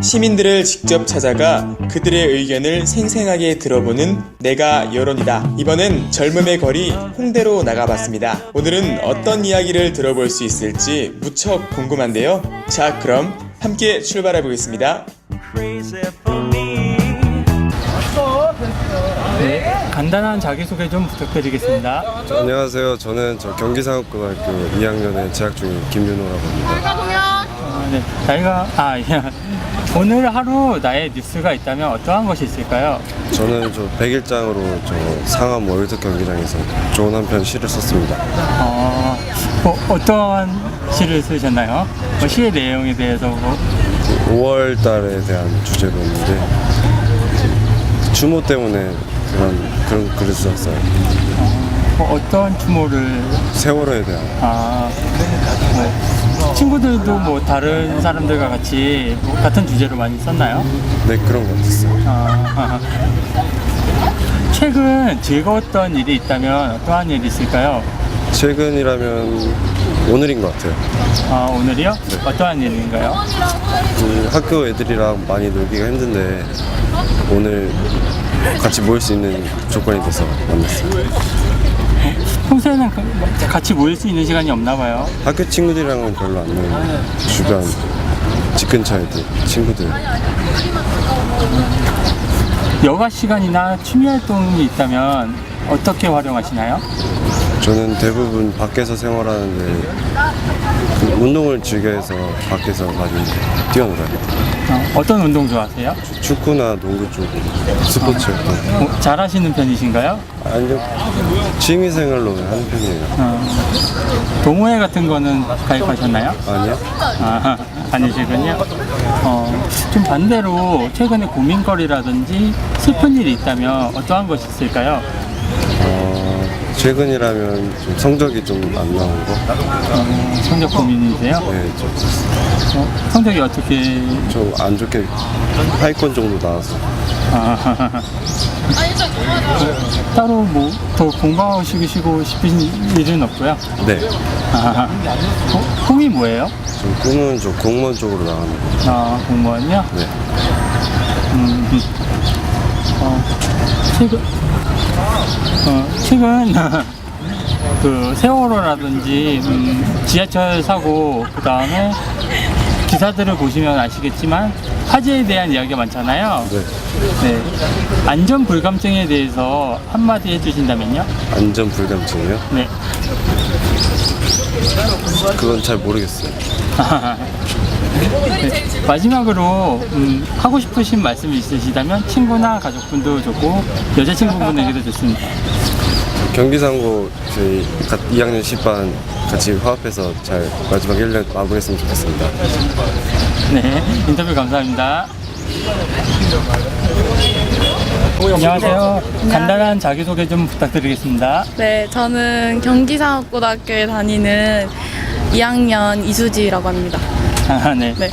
시민들을 직접 찾아가 그들의 의견을 생생하게 들어보는 내가 여론이다. 이번엔 젊음의 거리 홍대로 나가봤습니다. 오늘은 어떤 이야기를 들어볼 수 있을지 무척 궁금한데요. 자, 그럼 함께 출발해 보겠습니다. 네, 간단한 자기소개 좀 부탁드리겠습니다. 안녕하세요. 저는 경기상업고등학교 2학년에 재학 중인 김윤호라고 합니다. 네, 예. 오늘 하루 나의 뉴스가 있다면 어떠한 것이 있을까요? 저는 100일장으로 상암 월드 경기장에서 좋은 한 편 시를 썼습니다. 어떤 시를 쓰셨나요? 시의 내용에 대해서 5월 달에 대한 주제로 했는데 추모 때문에 그런 글을 썼어요. 어떤 추모를? 세월호에 대한. 친구들도 뭐 다른 사람들과 같이 같은 주제로 많이 썼나요? 네, 그런 것 같았어요. 최근 즐거웠던 일이 있다면 어떠한 일이 있을까요? 최근이라면 오늘인 것 같아요. 오늘이요? 네. 어떠한 일인가요? 학교 애들이랑 많이 놀기가 힘든데 오늘 같이 모일 수 있는 조건이 돼서 만났어요. 평소에는 같이 모일 수 있는 시간이 없나 봐요. 학교 친구들이랑은 별로 안 놀고 주변 집 근처 애들 친구들. 여가 시간이나 취미 활동이 있다면 어떻게 활용하시나요? 저는 대부분 밖에서 생활하는데 운동을 즐겨해서 밖에서 많이 뛰어놀아요. 어떤 운동 좋아하세요? 축구나 농구 쪽 스포츠 활동. 잘하시는 편이신가요? 아니요, 취미생활로 하는 편이에요. 동호회 같은 거는 가입하셨나요? 아니요? 아니시군요. 좀 반대로 최근에 고민거리라든지 슬픈 일이 있다면 어떠한 것이 있을까요? 최근이라면 좀 성적이 좀 안 나온 거? 성적 고민이세요? 네, 성적이 어떻게? 좀 안 좋게 하위권 정도 나와서. 따로 뭐 더 공부하시고 싶은 일은 없고요? 네. 꿈이 뭐예요? 저 꿈은 공무원 쪽으로 나가는 거. 공무원이요? 네. 최근 그 세월호라든지 지하철 사고, 그 다음에 기사들을 보시면 아시겠지만 화재에 대한 이야기가 많잖아요. 네. 안전 불감증에 대해서 한마디 해주신다면요? 안전 불감증이요? 네. 그건 잘 모르겠어요. 네. 마지막으로 하고 싶으신 말씀이 있으시다면 친구나 가족분도 좋고 여자친구분에게도 좋습니다. 경기상고 저희 2학년 10반 같이 화합해서 잘 마지막 1년 마무리했으면 좋겠습니다. 네, 인터뷰 감사합니다. 안녕하세요. 간단한 자기소개 좀 부탁드리겠습니다. 네, 저는 경기상업고등학교에 다니는 2학년 이수지라고 합니다. 네. 네.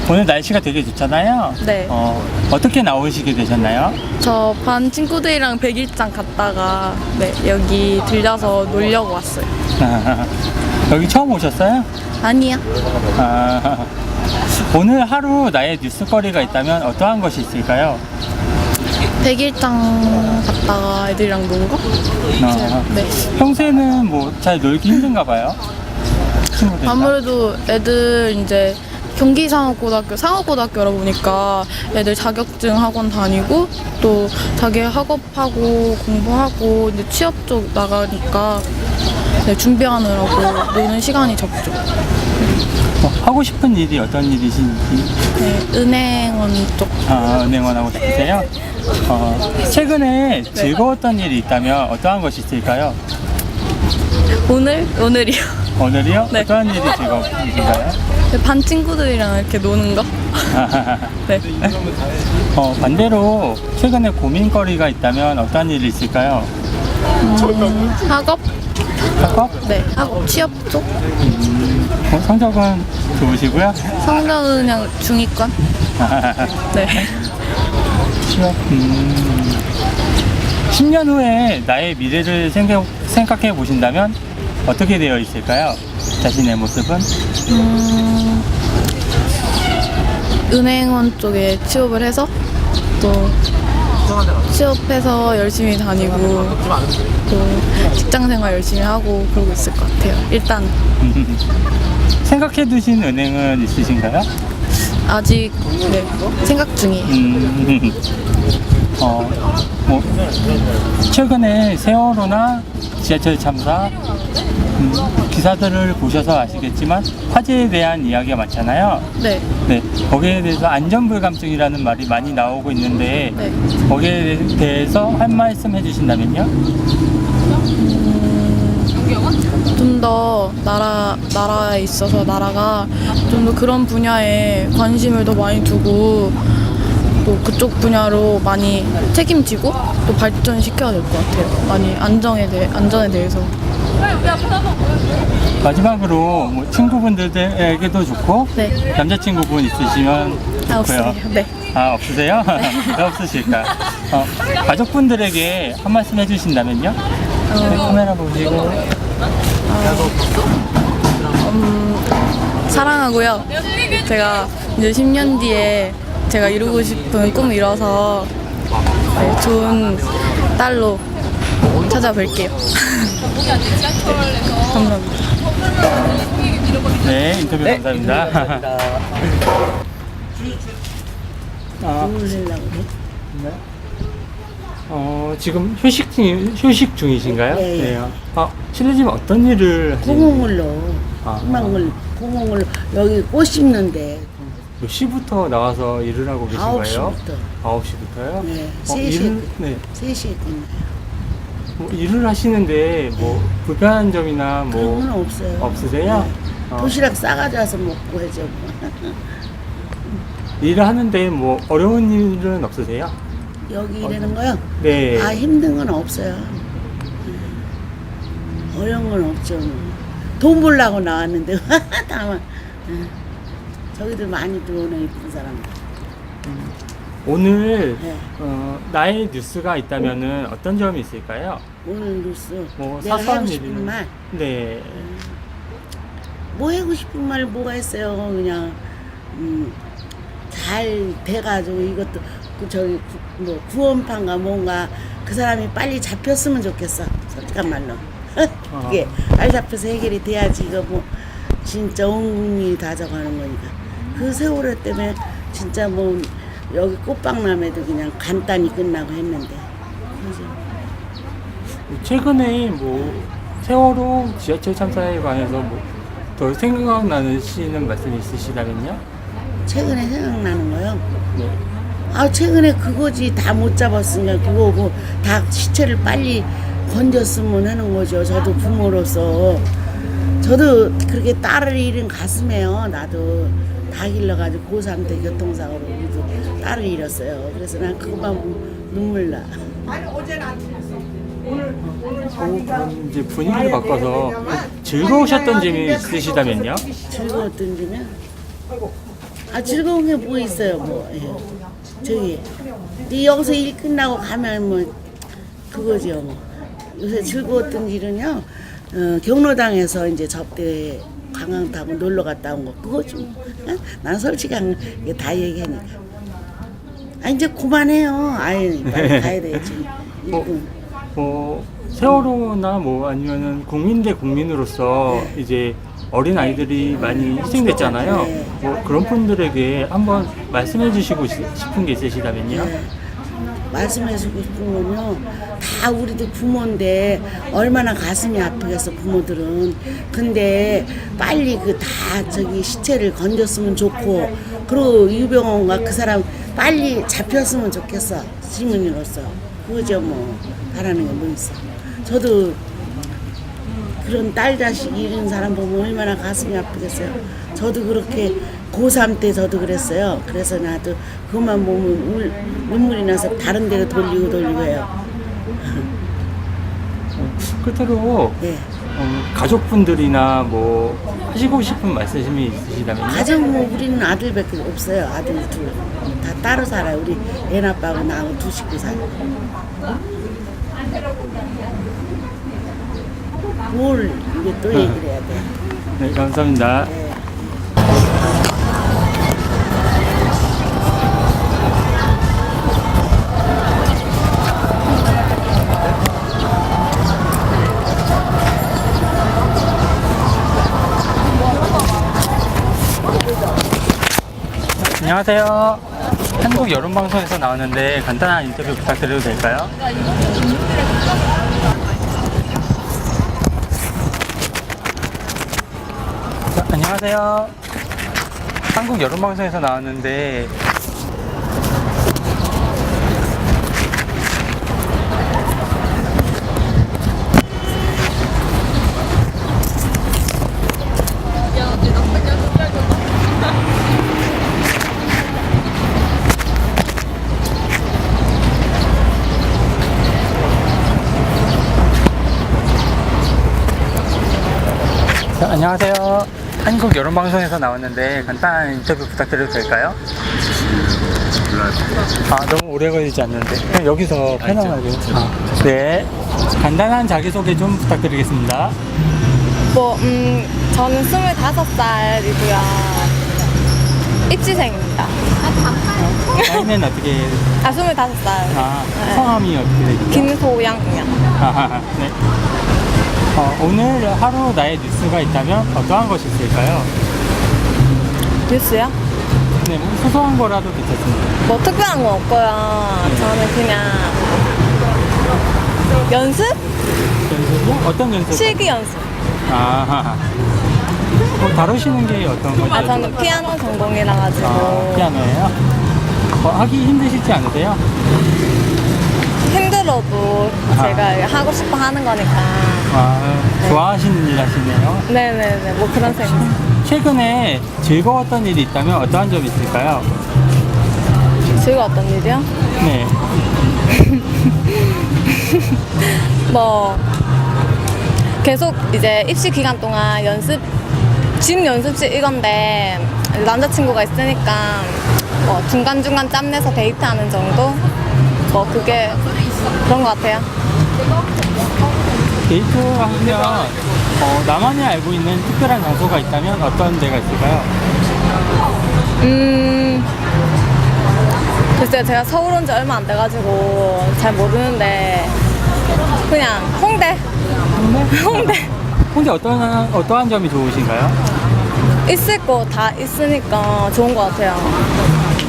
오늘 날씨가 되게 좋잖아요. 네. 어떻게 나오시게 되셨나요? 저 반 친구들이랑 백일장 갔다가 여기 들려서 놀려고 왔어요. 여기 처음 오셨어요? 아니요. 오늘 하루 나의 뉴스거리가 있다면 어떠한 것이 있을까요? 백일장 갔다가 애들이랑 논 거? 네. 평소에는 뭐 잘 놀기 힘든가 봐요? 친구들이랑? 아무래도 애들 이제 경기상업고등학교, 상업고등학교라 보니까 애들 자격증 학원 다니고 또 자기 학업하고 공부하고 이제 취업 쪽 나가니까 준비하느라고 노는 시간이 적죠. 하고 싶은 일이 어떤 일이신지? 네, 은행원 쪽. 은행원 하고 싶으세요? 최근에 즐거웠던 일이 있다면 어떠한 것이 있을까요? 오늘이요. 오늘이요? 네. 어떠한 일이 즐거우신가요? 반 친구들이랑 이렇게 노는 거? 네. 반대로 최근에 고민거리가 있다면 어떠한 일이 있을까요? 학업? 학업? 네, 학업 취업 쪽? 성적은 좋으시고요? 성적은 그냥 중위권? 네. 취업? 10년 후에 나의 미래를 생각해 보신다면 어떻게 되어 있을까요? 자신의 모습은? 은행원 쪽에 취업을 해서 또 취업해서 열심히 다니고 또 직장생활 열심히 하고 그러고 있을 것 같아요. 일단 생각해 두신 은행은 있으신가요? 아직 네, 생각 중이에요. 뭐 최근에 세월호나 지하철 참사 기사들을 보셔서 아시겠지만 화재에 대한 이야기가 많잖아요. 네. 네, 거기에 대해서 안전불감증이라는 말이 많이 나오고 있는데 네. 거기에 대해서 한 말씀 해주신다면요? 좀 더 나라에 있어서 나라가 좀 더 그런 분야에 관심을 더 많이 두고 또 그쪽 분야로 많이 책임지고 또 발전시켜야 될 것 같아요. 많이 안전에 대해서. 마지막으로 뭐 친구분들에게도 좋고 네. 남자친구분 있으시면 좋고요. 없어요. 네. 아, 없으세요? 왜 없으실까? 가족분들에게 한 말씀 해주신다면요? 네, 카메라 보시고. 사랑하고요. 제가 이제 10년 뒤에 제가 이루고 싶은 꿈을 이뤄서 네, 좋은 딸로 찾아뵐게요. 네, 감사합니다. 네, 인터뷰 감사합니다. 네. 지금 휴식 중이신가요? 네. 네. 실례지만 어떤 일을 하시는 공공을로 아. 공공을로 여기 꽃 심는데 몇 시부터 나와서 일을 하고 계신 거예요? 9시부터 9시부터요? 네, 네. 3시에 끝나요. 뭐 일을 하시는데 뭐 불편한 점이나 뭐 그런 건 없어요. 없으세요? 네. 도시락 싸가지고 와서 먹고 해줘. 일을 하는데 뭐 어려운 일은 없으세요? 여기 일하는 거요? 네. 아 힘든 건 없어요. 어려운 건 없죠. 돈 벌려고 나왔는데 다만 저기들 많이 들어오네 이쁜 사람. 오늘 네. 나의 뉴스가 있다면은 어떤 점이 있을까요? 오늘 뉴스 뭐 내가 사소한 하고 싶은 일이면 말, 네. 뭐 하고 싶은 말 뭐가 있어요? 그냥 잘 돼가지고 이것도 저기 뭐 구원판가 뭔가 그 사람이 빨리 잡혔으면 좋겠어. 솔직한 말로. 그게 빨리 잡혀서 해결이 돼야지 이거 뭐 진짜 온 국민이 다 져가는 거니까. 그 세월호 때문에 진짜 뭐 여기 꽃박람회도 그냥 간단히 끝나고 했는데. 그래서 최근에 뭐 세월호 지하철 참사에 관해서 뭐 더 생각나시는 말씀이 있으시다면요? 최근에 생각나는 거요. 네. 아 최근에 그거지 다 못 잡았으니까 그거고 다 시체를 빨리 건졌으면 하는 거죠. 저도 부모로서 저도 그렇게 딸을 잃은 가슴에요. 나도 다 길러가지고 고3 때 교통사고로 우리도 딸을 잃었어요. 그래서 난 그것만 보면 눈물 나. 그럼 이제 분위기를 바꿔서 즐거우셨던 점이 있으시다면요? 즐거웠던 점이야? 아 즐거운 게 뭐 있어요 뭐. 예. 저기 네 여기서 일 끝나고 가면 뭐 그거지요 뭐. 요새 즐거웠던 일은요 경로당에서 이제 접대 관광 타고 놀러 갔다 온 거 그거지 뭐. 어? 난 솔직한 게 다 얘기하니까. 아 이제 그만해요. 아이 빨리 가야 되지. 세월호나 뭐 아니면은 국민 대 국민으로서 이제 어린 아이들이 많이 희생됐잖아요. 네. 뭐 그런 분들에게 한번 말씀해 주시고 싶은 게 있으시다면요? 네. 말씀해주고 싶은 건요. 다 우리도 부모인데 얼마나 가슴이 아프겠어 부모들은. 근데 빨리 그 다 저기 시체를 건졌으면 좋고 그리고 유병원과 그 사람 빨리 잡혔으면 좋겠어 시민으로서. 그거죠 뭐. 바라는 게 뭐 있어. 저도 그런 딸 자식 잃은 사람 보면 얼마나 가슴이 아프겠어요. 저도 그렇게 고3 때 저도 그랬어요. 그래서 나도 그것만 보면 눈물이 나서 다른 데로 돌리고 해요. 끝으로 네. 가족분들이나 뭐 하시고 싶은 말씀이 있으시다면요? 가정 뭐 우리는 아들밖에 없어요. 아들 둘. 다 따로 살아요. 우리 애나빠하고 나하고 두 식구 살아요. 뭘 이게 또 얘기를 해야 돼. 네, 감사합니다. 네. 안녕하세요. 한국 여론방송에서 나왔는데 간단한 인터뷰 부탁드려도 될까요? 안녕하세요. 한국 여론방송에서 나왔는데 안녕하세요. 한국 여론방송에서 나왔는데 간단한 인터뷰 부탁드려도 될까요? 너무 오래 걸리지 않는데 그냥 여기서 편안하게. 네. 간단한 자기소개 좀 부탁드리겠습니다. 저는 25살이고요. 입시생입니다. 나이는 어떻게? 25살. 성함이 어떻게 되시죠? 김소양이요. 네. 오늘 하루 나의 뉴스가 있다면 어떠한 것이 있을까요? 뉴스요? 네, 뭐 소소한 거라도 괜찮습니다. 뭐 특별한 건 없고요. 저는 그냥 연습? 연습이요? 어떤 연습? 실기 연습. 다루시는 게 어떤 거죠? 저는 피아노 전공이라 가지고 피아노예요? 하기 힘드시지 않으세요? 힘들어도 제가 하고 싶어 하는 거니까. 좋아하시는 일 하시네요. 네네네, 뭐 그런 생각. 최근에 즐거웠던 일이 있다면 어떠한 점이 있을까요? 즐거웠던 일이요? 네. 뭐 계속 이제 입시 기간 동안 집 연습실 이건데 남자친구가 있으니까 뭐 중간중간 짬내서 데이트하는 정도? 뭐 그게 그런 것 같아요. 데이트하면 나만이 알고 있는 특별한 장소가 있다면 어떤 데가 있을까요? 글쎄요, 제가 서울 온 지 얼마 안 돼가지고 잘 모르는데 그냥 홍대? 홍대. 홍대 어떠한 점이 좋으신가요? 있을 거 다 있으니까 좋은 것 같아요.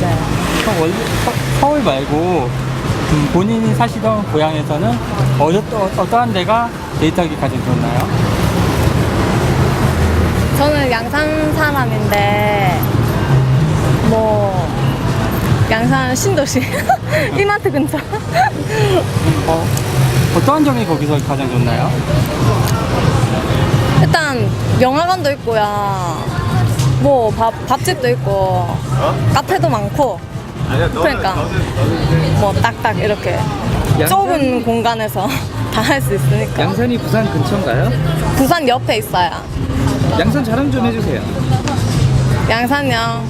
네. 원래 서울 말고 본인이 사시던 고향에서는 어떠한 데가 데이트하기 가장 좋나요? 저는 양산 사람인데 뭐 양산 신도시 이마트 근처. 어떠한 점이 거기서 가장 좋나요? 일단 영화관도 있고요. 뭐 밥집도 있고 카페도 많고. 그러니까 뭐 딱딱 이렇게 좁은 공간에서 다 할 수 있으니까. 양산이 부산 근처인가요? 부산 옆에 있어요. 양산 자랑 좀 해주세요. 양산요.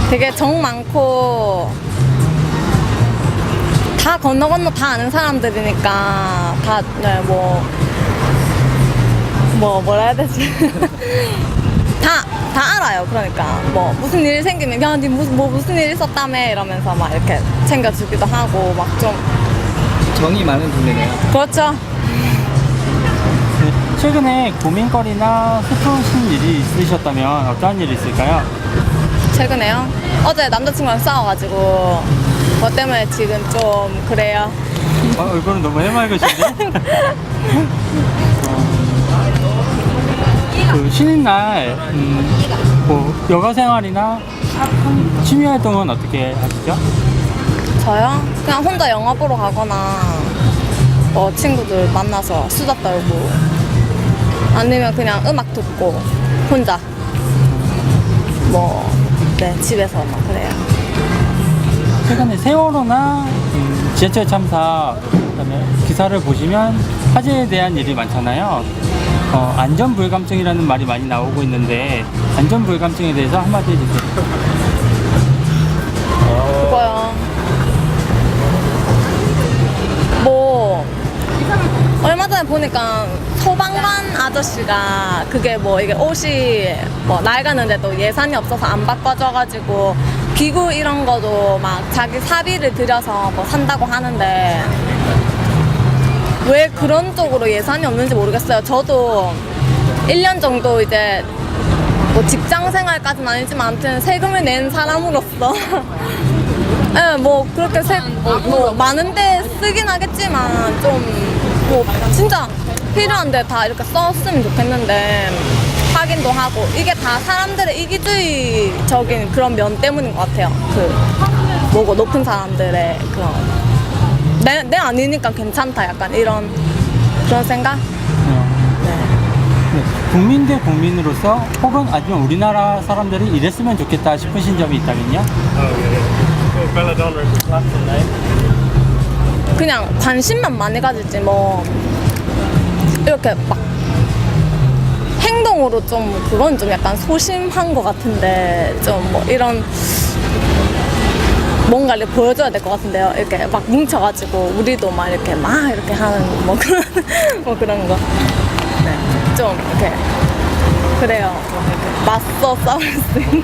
되게 정 많고 다 건너 다 아는 사람들이니까 다 네, 뭐라 해야 되지? 다 알아요. 그러니까 뭐 무슨 일 생기면 야, 니 무슨 일 있었다며 이러면서 막 이렇게 챙겨주기도 하고 막 좀 정이 많은 동네네요. 그렇죠. 최근에 고민거리나 슬프신 일이 있으셨다면 어떠한 일이 있을까요? 최근에요? 어제 남자친구랑 싸워가지고 그것 때문에 지금 좀 그래요. 얼굴은 너무 해맑으신데? 그 쉬는 날 뭐 여가 생활이나 취미 활동은 어떻게 하시죠? 저요? 그냥 혼자 영화 보러 가거나 뭐 친구들 만나서 수다 떨고 아니면 그냥 음악 듣고 혼자 네 집에서 막 그래요. 최근에 세월호나 지하철 참사 그다음에 기사를 보시면 화재에 대한 일이 많잖아요. 안전불감증이라는 말이 많이 나오고 있는데 안전불감증에 대해서 한마디 해주세요. 그거요. 뭐 얼마 전에 보니까 소방관 아저씨가 그게 뭐 이게 옷이 뭐 낡았는데도 예산이 없어서 안 바꿔줘가지고 기구 이런 거도 막 자기 사비를 들여서 뭐 산다고 하는데 왜 그런 쪽으로 예산이 없는지 모르겠어요. 저도 1년 정도 이제 뭐 직장 생활까지는 아니지만 아무튼 세금을 낸 사람으로서 예, 뭐 그렇게 뭐 많은데 쓰긴 하겠지만 좀 뭐 진짜 필요한데 다 이렇게 썼으면 좋겠는데 확인도 하고 이게 다 사람들의 이기주의적인 그런 면 때문인 것 같아요. 그 뭐고 높은 사람들의 그런 내 아니니까 괜찮다 약간 이런 그런 생각? 네, 국민 대 국민으로서 혹은 아니면 우리나라 사람들이 이랬으면 좋겠다 싶으신 점이 있다면요? 그냥 관심만 많이 가질지 뭐 이렇게 막 행동으로 좀 그건 좀 약간 소심한 것 같은데 좀 뭐 이런 뭔가를 보여줘야 될 것 같은데요. 이렇게 막 뭉쳐가지고 우리도 막 이렇게 하는 뭐 그런 뭐 그런 거. 네, 좀 이렇게 그래요. 뭐 이렇게 맞서 싸울 수 있는.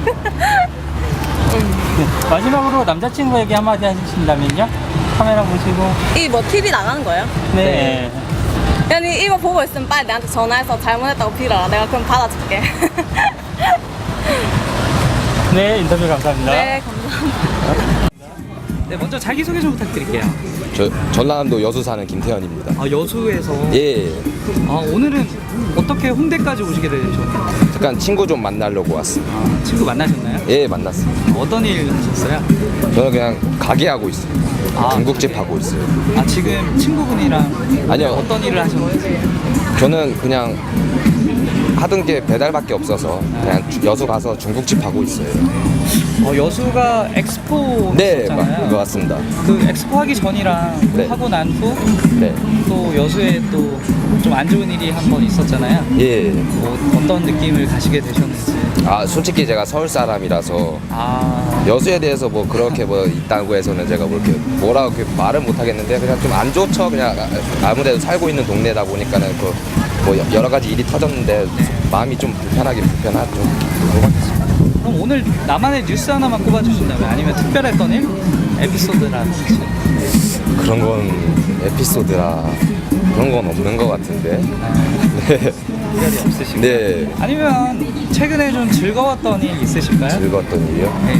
네, 마지막으로 남자친구에게 한마디 하신다면요? 카메라 보시고. 이 뭐 TV 나가는 거예요? 네. 아니 이거 보고 있으면 빨리 내한테 전화해서 잘못했다고 빌어라. 내가 그럼 받아줄게. 네, 인터뷰 감사합니다. 네, 감사합니다. 네, 먼저 자기소개 좀 부탁드릴게요. 저 전라남도 여수 사는 김태현입니다. 아, 여수에서. 예, 아, 오늘은 어떻게 홍대까지 오시게 되셨나요? 잠깐 친구 좀 만나려고 왔습니다. 아, 친구 만나셨나요? 예, 만났습니다. 어떤 일 하셨어요? 저는 그냥 가게 하고 있어요. 아, 중국집 하고 있어요. 아, 지금 친구분이랑 아니요. 어떤 일을 하셨는지. 저는 그냥 하던 게 배달밖에 없어서 그냥 여수 가서 중국집 하고 있어요. 여수가 엑스포 네, 있었잖아요. 맞습니다. 그 엑스포 하기 전이랑 네. 하고 난 후 또 네, 여수에 또 좀 안 좋은 일이 한 번 있었잖아요. 예. 뭐 어떤 느낌을 가시게 되셨는지. 아, 솔직히 제가 서울 사람이라서 아, 여수에 대해서 뭐 그렇게 뭐 있다고 해서는 제가 뭐 이렇게 뭐라고 이렇게 말은 못 하겠는데 그냥 좀 안 좋죠. 그냥 아무래도 살고 있는 동네다 보니까는 그 뭐 여러 가지 일이 터졌는데 마음이 좀 불편하죠. 그럼 오늘 나만의 뉴스 하나만 꼽아주신다면 아니면 특별했던 일? 에피소드라든지. 그런 건 에피소드라 그런 건 없는 것 같은데. 네. 특별히 없으시고. 네. 아니면 최근에 좀 즐거웠던 일 있으실까요? 즐거웠던 일이요? 네.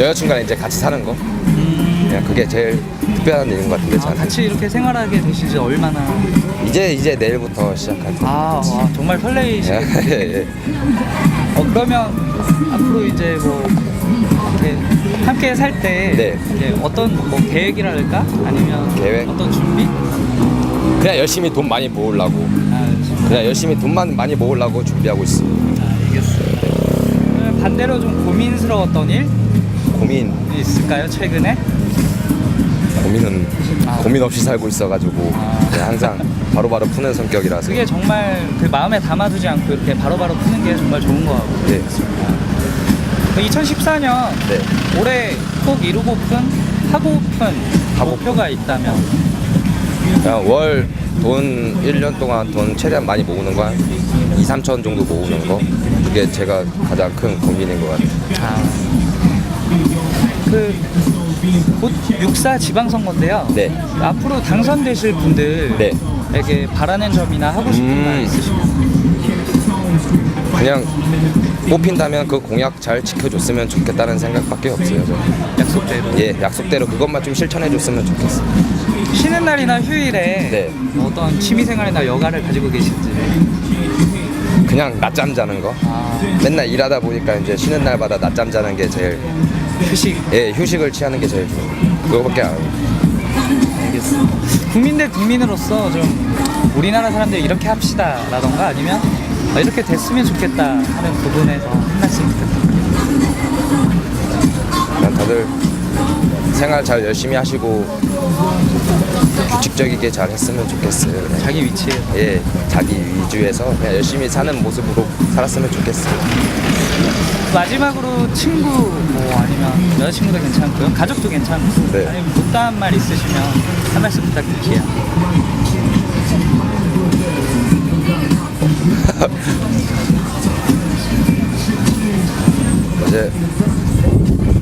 여자친구랑 이제 같이 사는 거. 그냥 그게 제일 특별한 일인 것 같은데 아, 저한테. 같이 이렇게 생활하게 되신 지 얼마나? 이제 내일부터 시작할 때. 와, 정말 설레이시겠 예, 예. 그러면 앞으로 이제 뭐 이렇게 함께 살 때 네. 이제 어떤 뭐 계획이랄까? 아니면 계획? 어떤 준비? 그냥 열심히 돈 많이 모으려고. 아, 그냥 열심히 돈만 많이 모으려고 준비하고 있어요. 알겠어요. 그러면 반대로 좀 고민스러웠던 일 고민 있을까요? 최근에? 고민은 고민 없이 살고 있어가지고 그냥 항상 바로바로 푸는 성격이라서. 그게 정말 그 마음에 담아두지 않고 이렇게 바로바로 푸는 게 정말 좋은 것 같고. 네. 2014년 네. 올해 꼭 이루고픈 하고픈 목표가 있다면 그냥 월 돈 1년 동안 돈 최대한 많이 모으는 거 한 2, 3천 정도 모으는 거. 그게 제가 가장 큰 고민인 것 같아요. 곧 6.4 지방선거인데요. 네. 앞으로 당선되실 분들에게 네. 바라는 점이나 하고 싶은 말 있으시면. 그냥 뽑힌다면 그 공약 잘 지켜줬으면 좋겠다는 생각밖에 없어요. 저는. 약속대로. 예, 약속대로 그것만 좀 실천해줬으면 좋겠어요. 쉬는 날이나 휴일에 네. 어떤 취미생활이나 여가를 가지고 계신지. 그냥 낮잠 자는 거. 맨날 일하다 보니까 이제 쉬는 날마다 낮잠 자는 게 제일 휴식. 예, 휴식을 취하는 게 제일 좋아요. 그거밖에 안 해요. 알겠습니다. 국민 대 국민으로서 좀 우리나라 사람들 이렇게 합시다라던가 아니면 이렇게 됐으면 좋겠다 하는 부분에서 한 말씀 부탁드립니다. 그냥 다들 생활 잘 열심히 하시고 규칙적이게 잘 했으면 좋겠어요. 그냥. 자기 위치에. 예, 자기 위주에서 그냥 열심히 사는 모습으로 살았으면 좋겠어요. 마지막으로 친구 뭐 아니면 여자친구도 괜찮고요. 가족도 괜찮고. 네. 아니면 못다한 말 있으시면 한 말씀 부탁드릴게요. 이제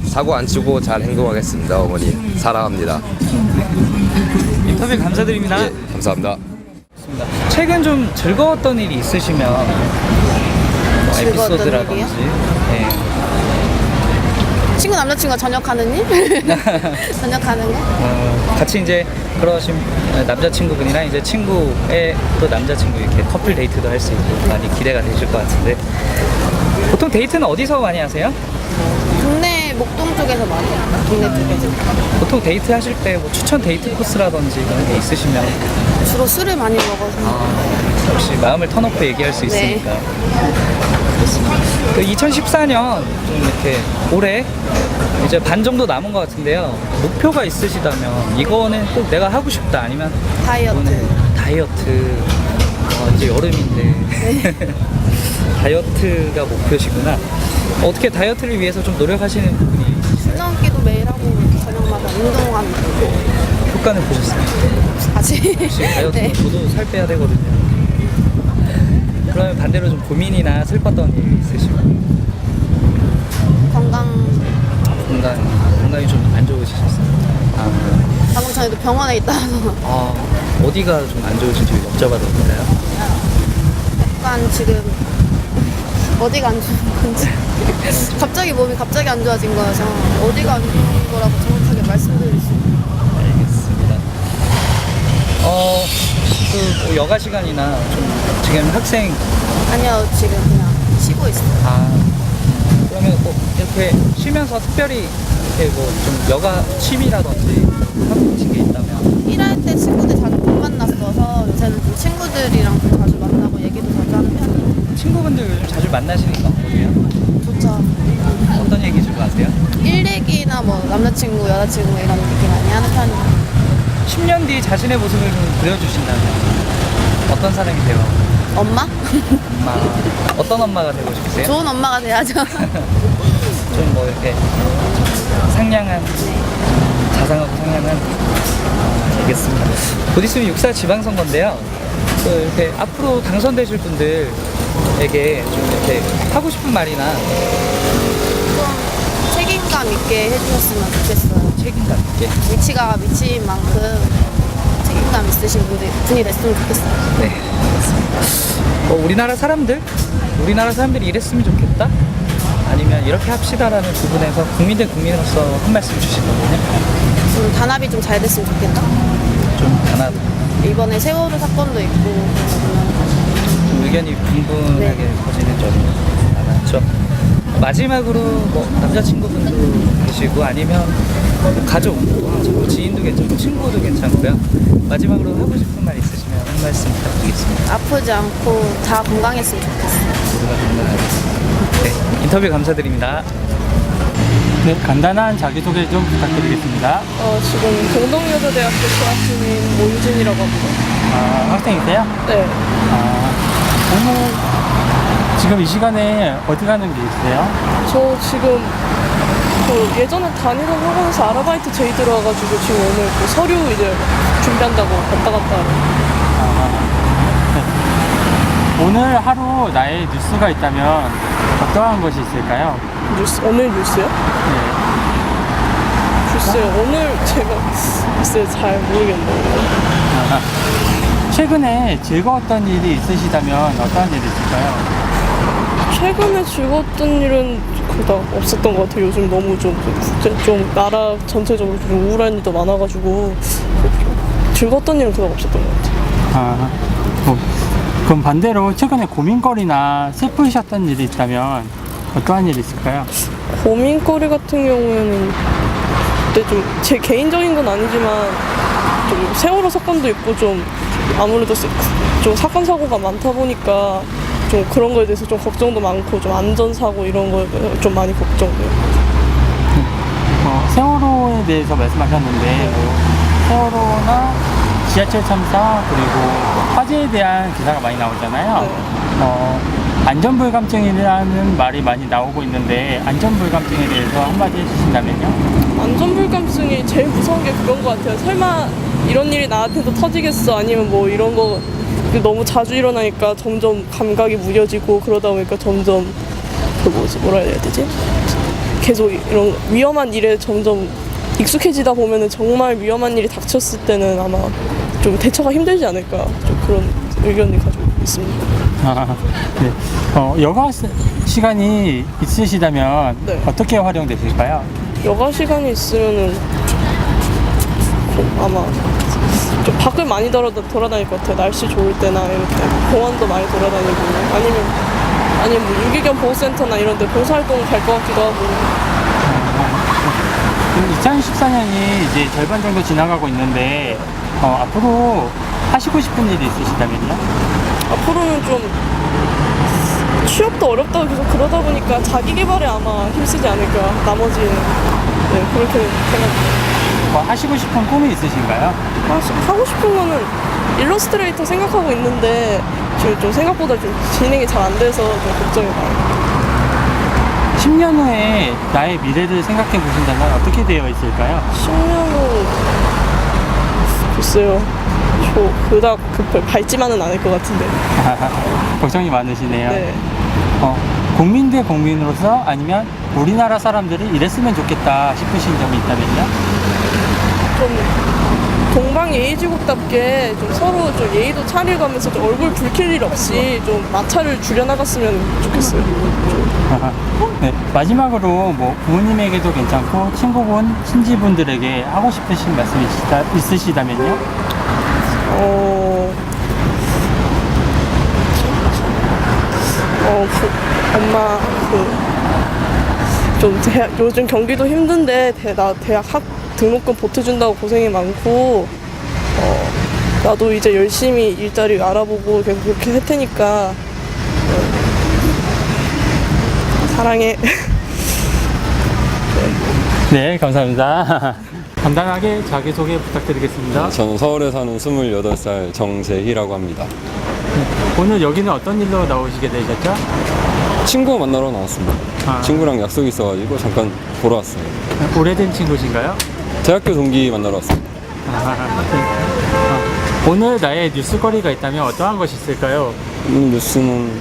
사고 안 치고 잘 행동하겠습니다. 어머니 사랑합니다. 인터뷰 감사드립니다. 예, 감사합니다. 알겠습니다. 최근 좀 즐거웠던 일이 있으시면 뭐 즐거웠던 에피소드라든지. 일이요? 네. 친구 남자친구가 저녁하는 일? 저녁하는 거? 같이 이제 그러신 남자친구분이랑 이제 친구의 또 남자친구 이렇게 커플 데이트도 할 수 있고 많이 기대가 되실 것 같은데 보통 데이트는 어디서 많이 하세요? 동네 목동 쪽에서 많이 해요. 동네 쪽에서. 보통 데이트 하실 때 뭐 추천 데이트 코스라든지 이런 게 있으시면 주로 술을 많이 먹어서. 혹시 마음을 터놓고 얘기할 수 있으니까. 그렇습니다. 그 2014년 좀 이렇게 올해 이제 반 정도 남은 것 같은데요. 목표가 있으시다면 이거는 꼭 내가 하고 싶다 아니면 다이어트. 이거는 다이어트. 이제 여름인데 다이어트가 목표시구나. 어떻게 다이어트를 위해서 좀 노력하시는 부분이 줄넘기도 매일 하고 저녁마다 운동하는 거. 효과는 보셨어요? 아직. 혹시 다이어트 네. 저도 살 빼야 되거든요. 그러면 반대로 좀 고민이나 슬펐던 일 있으시면 건강이 좀 안 좋으시셨어요? 방금 전에도 병원에 있다 와서 어디가 좀 안 좋으신지 여쭤봐도 될까요? 약간 지금 어디가 안 좋은 건지 갑자기 몸이 갑자기 안 좋아진 거여서 어디가 안 좋은 거라고 정확하게 말씀드릴 수 있어요. 알겠습니다. 그 여가 시간이나 좀 지금 학생 아니요, 지금 그냥 쉬고 있어요. 그러면 뭐 이렇게 쉬면서 특별히 이렇게 뭐 좀 여가 취미라든지 하고 계신 게 있다면 일할 때 친구들 자주 못 만났어서 요새는 좀 친구들이랑 좀 자주 만나고 얘기도 자주 하는 편이에요. 친구분들 요즘 자주 만나시는 것 같거든요. 좋죠. 어떤 얘기 주로 하세요? 일 얘기나 뭐 남자친구, 여자친구 이런 얘기 많이 하는 편이에요. 10년 뒤 자신의 모습을 좀 그려주신다면 어떤 사람이 되어? 엄마? 엄마 어떤 엄마가 되고 싶으세요? 좋은 엄마가 돼야죠. 좀 뭐 이렇게 상냥한 자상하고 상냥한 알겠습니다. 곧 있으면 6.4 지방선거인데요. 또 이렇게 앞으로 당선되실 분들에게 좀 이렇게 하고 싶은 말이나 좀 책임감 있게 해주셨으면 좋겠어요. 책임감 있게. 위치가 위치인 만큼 책임감 있으신 분이 됐으면 좋겠어요. 네, 알겠습니다. 우리나라 사람들이 이랬으면 좋겠다? 아니면 이렇게 합시다라는 부분에서 국민으로서 한 말씀 주신다면요? 좀 단합이 좀 잘 됐으면 좋겠다. 좀 단합, 이번에 세월호 사건도 있고 좀 의견이 분분하게 퍼지는 점이 많았죠. 마지막으로 뭐 남자친구분도 계시고 아니면 뭐 가족, 지인도 괜찮고 친구도 괜찮고요. 마지막으로 하고 싶은 말 있으시면 한 말씀 부탁드리겠습니다. 아프지 않고 다 건강했으면 좋겠어요. 모두가 건강하게. 네, 인터뷰 감사드립니다. 네, 간단한 자기소개 좀 부탁드리겠습니다. 지금 동덕여자대학교 재학 중인 오유진이라고 합니다. 학생이세요? 네. 오늘 지금 이 시간에 어디 가는 길이세요? 저 지금 그 예전에 다니던 학원에서 아르바이트 제의 들어와가지고 지금 오늘 그 서류 이제 준비한다고 왔다 갔다 하고. 오늘 하루 나의 뉴스가 있다면 어떠한 것이 있을까요? 오늘 뉴스요? 네. 글쎄요, 오늘 제가 글쎄요, 잘 모르겠네요. 최근에 즐거웠던 일이 있으시다면 어떠한 일이 있을까요? 최근에 즐거웠던 일은 그닥 없었던 것 같아요. 요즘 너무 좀 나라 전체적으로 좀 우울한 일도 많아가지고 즐거웠던 일은 그닥 없었던 것 같아요. 그럼 반대로 최근에 고민거리나 슬프셨던 일이 있다면 어떠한 일이 있을까요? 고민거리 같은 경우에는 그때 좀 제 개인적인 건 아니지만 좀 세월호 사건도 있고 좀 아무래도 좀 사건 사고가 많다 보니까 좀 그런 거에 대해서 좀 걱정도 많고 좀 안전사고 이런 거에 좀 많이 걱정돼요. 세월호에 대해서 말씀하셨는데 세월호나 지하철 참사 그리고 화재에 대한 기사가 많이 나오잖아요. 네. 안전불감증이라는 말이 많이 나오고 있는데 안전불감증에 대해서 한마디 해주신다면요? 안전불감증이 제일 무서운 게 그건 것 같아요. 설마 이런 일이 나한테도 터지겠어? 아니면 뭐 이런 거 너무 자주 일어나니까 점점 감각이 무뎌지고 그러다 보니까 점점 뭐라 해야 되지? 계속 이런 위험한 일에 점점 익숙해지다 보면은 정말 위험한 일이 닥쳤을 때는 아마 좀 대처가 힘들지 않을까 좀 그런 의견을 가지고 있습니다. 네. 여가 시간이 있으시다면 네. 어떻게 활용되실까요? 여가 시간이 있으면은 아마 좀 밖을 많이 돌아다닐 것 같아요. 날씨 좋을 때나 이렇게 공원도 많이 돌아다니고 아니면 뭐 유기견 보호센터나 이런 데 봉사활동 갈 것 같기도 하고. 2014년이 이제 절반 정도 지나가고 있는데 앞으로 하시고 싶은 일이 있으시다면요? 앞으로는 좀 취업도 어렵다고 계속 그러다 보니까 자기 개발에 아마 힘쓰지 않을까. 나머지는 네, 그렇게 생각합니다. 하시고 싶은 꿈이 있으신가요? 하고 싶은 거는 일러스트레이터 생각하고 있는데 지금 좀 생각보다 좀 진행이 잘 안 돼서 좀 걱정이 많아요. 10년 후에 나의 미래를 생각해 보신다면 어떻게 되어 있을까요? 10년 후 글쎄요. 저 그닥 밝지만은 않을 것 같은데. 걱정이 많으시네요. 네. 국민 대 국민으로서 아니면 우리나라 사람들이 이랬으면 좋겠다 싶으신 점이 있다면요? 좀 동방예의지국답게 좀 서로 좀 예의도 차려가면서 좀 얼굴 붉힐 일 없이 좀 마찰을 줄여나갔으면 좋겠어요. 네, 마지막으로 뭐 부모님에게도 괜찮고 친구분, 친지분들에게 하고 싶으신 말씀이 있으시다면요? 엄마 좀 요즘 경기도 힘든데 나 대학 등록금 보태준다고 고생이 많고 나도 이제 열심히 일자리 알아보고 계속 그렇게 할 테니까 사랑해. 네, 감사합니다. 간단하게 자기소개 부탁드리겠습니다. 저는 서울에 사는 28살 정재희라고 합니다. 오늘 여기는 어떤 일로 나오시게 되셨죠? 친구 만나러 나왔습니다. 친구랑 약속이 있어가지고 잠깐 보러 왔어요. 오래된 친구신가요? 대학교 동기 만나러 왔습니다. 오늘 나의 뉴스거리가 있다면 어떠한 것이 있을까요? 뉴스는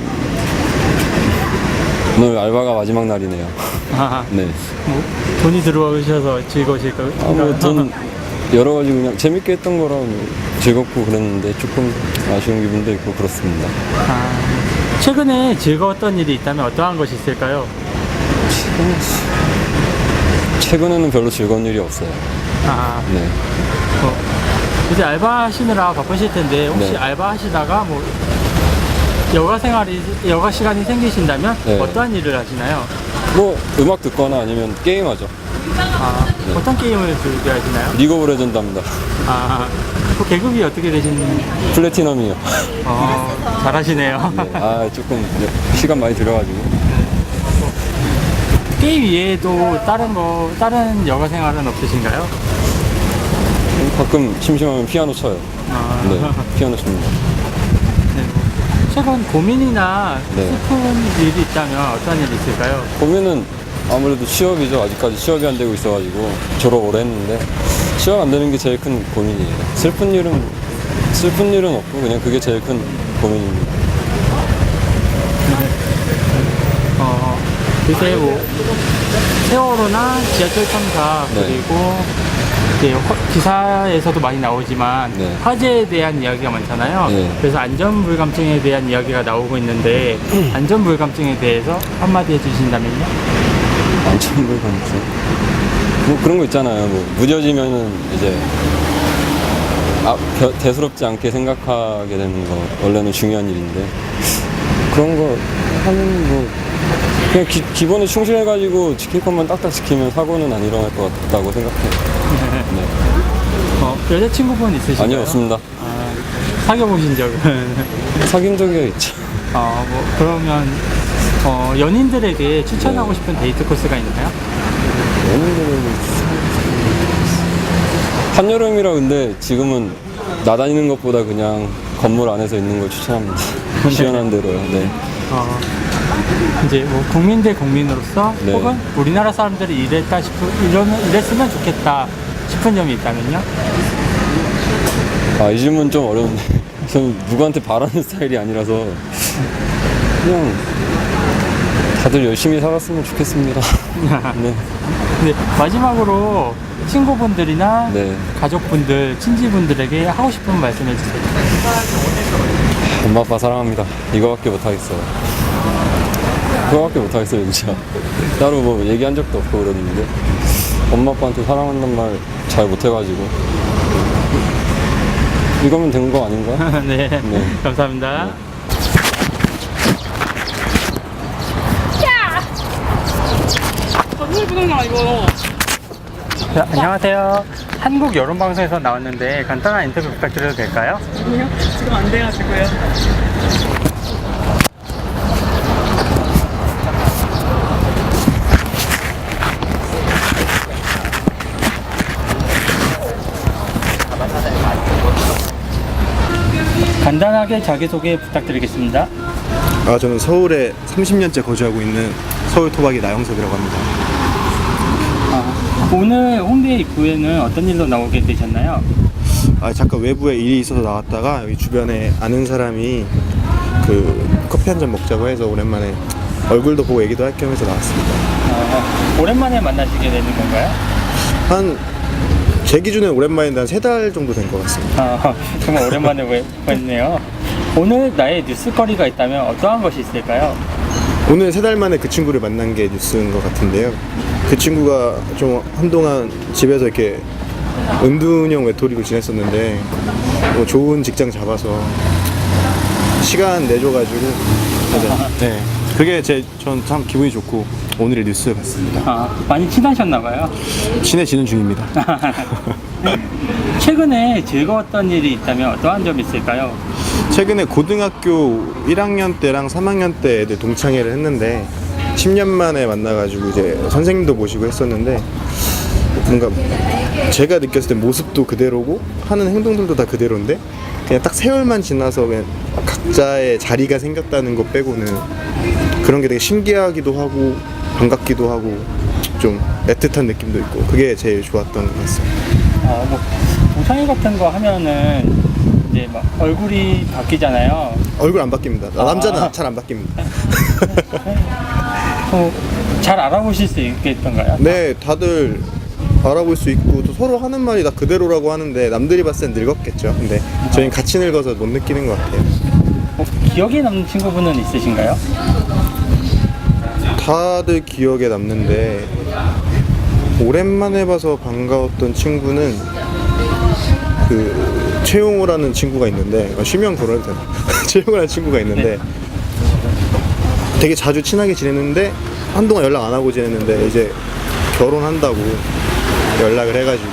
오늘 알바가 마지막 날이네요. 네. 뭐, 돈이 들어오셔서 즐거우실까요? 돈 여러 가지 그냥 재밌게 했던 거라 즐겁고 그랬는데 조금 아쉬운 기분도 있고 그렇습니다. 최근에 즐거웠던 일이 있다면 어떠한 것이 있을까요? 최근에는 별로 즐거운 일이 없어요. 네. 이제 알바하시느라 바쁘실 텐데 혹시 네. 알바하시다가 뭐 여가 시간이 생기신다면 네. 어떠한 일을 하시나요? 뭐 음악 듣거나 아니면 게임하죠. 어떤 게임을 즐겨 하시나요? 리그 오브 레전드 합니다. 그 계급이 어떻게 되시는지 플래티넘이요. 잘하시네요. 네. 조금 시간 많이 들어가지고. 게임 이외에도 다른 여가 생활은 없으신가요? 가끔 심심하면 피아노 쳐요. 네, 피아노 칩니다. 네, 최근 고민이나 네. 슬픈 일이 있다면 어떤 일이 있을까요? 고민은 아무래도 취업이죠. 아직까지 취업이 안 되고 있어가지고 졸업 오래 했는데 취업 안 되는 게 제일 큰 고민이에요. 슬픈 일은 없고 그냥 그게 제일 큰 고민입니다. 요새 뭐 세월호나 지하철 참사 네. 그리고 이제 기사에서도 많이 나오지만 네. 화재에 대한 이야기가 많잖아요. 네. 그래서 안전불감증에 대한 이야기가 나오고 있는데 안전불감증에 대해서 한마디 해주신다면요? 안전불감증? 뭐 그런 거 있잖아요. 뭐 무뎌지면은 이제 대수롭지 않게 생각하게 되는 거 원래는 중요한 일인데 그런 거 하면 뭐 그냥 기본에 충실해가지고 지킬 것만 딱딱 지키면 사고는 안 일어날 것 같다고 생각해요. 네. 여자친구분 있으신가요? 아니요, 없습니다. 사귀어보신 적은? 사귄 적이 있죠. 뭐 그러면 연인들에게 추천하고 싶은 데이트 코스가 있나요? 한여름이라 근데 지금은 나다니는 것보다 그냥 건물 안에서 있는 걸 추천합니다. 시원한 데로요. 네. 이제 뭐 국민 대 국민으로서 네. 혹은 우리나라 사람들이 이랬으면 좋겠다 싶은 점이 있다면요? 이 질문 좀 어려운데 저는 누구한테 바라는 스타일이 아니라서 그냥 다들 열심히 살았으면 좋겠습니다. 네. 네, 마지막으로 친구분들이나 네. 가족분들, 친지분들에게 하고 싶은 말씀 해주세요. 엄마 아빠 사랑합니다. 이거밖에 못하겠어요. 그거밖에 못하겠어요 진짜. 따로 뭐 얘기한 적도 없고 그러는데 엄마 아빠한테 사랑한다는 말 잘 못해가지고 이거면 된 거 아닌가? 네. 네. 감사합니다. 네, 안녕하세요. 한국 여론방송에서 나왔는데 간단한 인터뷰 부탁드려도 될까요? 아니요, 지금 안 돼가지고요. 간단하게 자기소개 부탁드리겠습니다. 저는 서울에 30년째 거주하고 있는 서울 토박이 나영석이라고 합니다. 오늘 홍대 입구에는 어떤 일로 나오게 되셨나요? 잠깐 외부에 일이 있어서 나왔다가 여기 주변에 아는 사람이 그 커피 한 잔 먹자고 해서 오랜만에 얼굴도 보고 얘기도 할 겸 해서 나왔습니다. 오랜만에 만나시게 되는 건가요? 제 기준에 오랜만인데 한 3달 정도 된 것 같습니다. 정말 오랜만에 뵙네요. 오늘 나의 뉴스거리가 있다면 어떠한 것이 있을까요? 오늘 3달 만에 그 친구를 만난 게 뉴스인 것 같은데요. 그 친구가 좀 한동안 집에서 이렇게 은둔형 외톨이로 지냈었는데 뭐 좋은 직장 잡아서 시간 내줘가지고 네, 그게 전 참 기분이 좋고 오늘의 뉴스 같습니다. 많이 친하셨나봐요. 친해지는 중입니다. 최근에 즐거웠던 일이 있다면 어떠한 점이 있을까요? 최근에 고등학교 1학년 때랑 3학년 때 애들 동창회를 했는데 10년 만에 만나가지고 이제 선생님도 모시고 했었는데 뭔가 제가 느꼈을 때 모습도 그대로고 하는 행동들도 다 그대로인데 그냥 딱 세월만 지나서 그냥 각자의 자리가 생겼다는 것 빼고는 그런 게 되게 신기하기도 하고 반갑기도 하고 좀 애틋한 느낌도 있고 그게 제일 좋았던 것 같습니다. 뭐 동창회 같은 거 하면은 이제 막 얼굴이 바뀌잖아요. 얼굴 안 바뀝니다. 남자는 잘 안 바뀝니다. 잘 알아보실 수 있겠던가요? 네, 다들 알아볼 수 있고 또 서로 하는 말이 다 그대로라고 하는데 남들이 봤을 땐 늙었겠죠. 근데 저희는 같이 늙어서 못 느끼는 것 같아요. 기억에 남는 친구분은 있으신가요? 다들 기억에 남는데 오랜만에 봐서 반가웠던 친구는 그 최용호라는 친구가 있는데 실명 걸어도 되나? 최용호라는 친구가 있는데 되게 자주 친하게 지냈는데 한동안 연락 안 하고 지냈는데 이제 결혼한다고 연락을 해가지고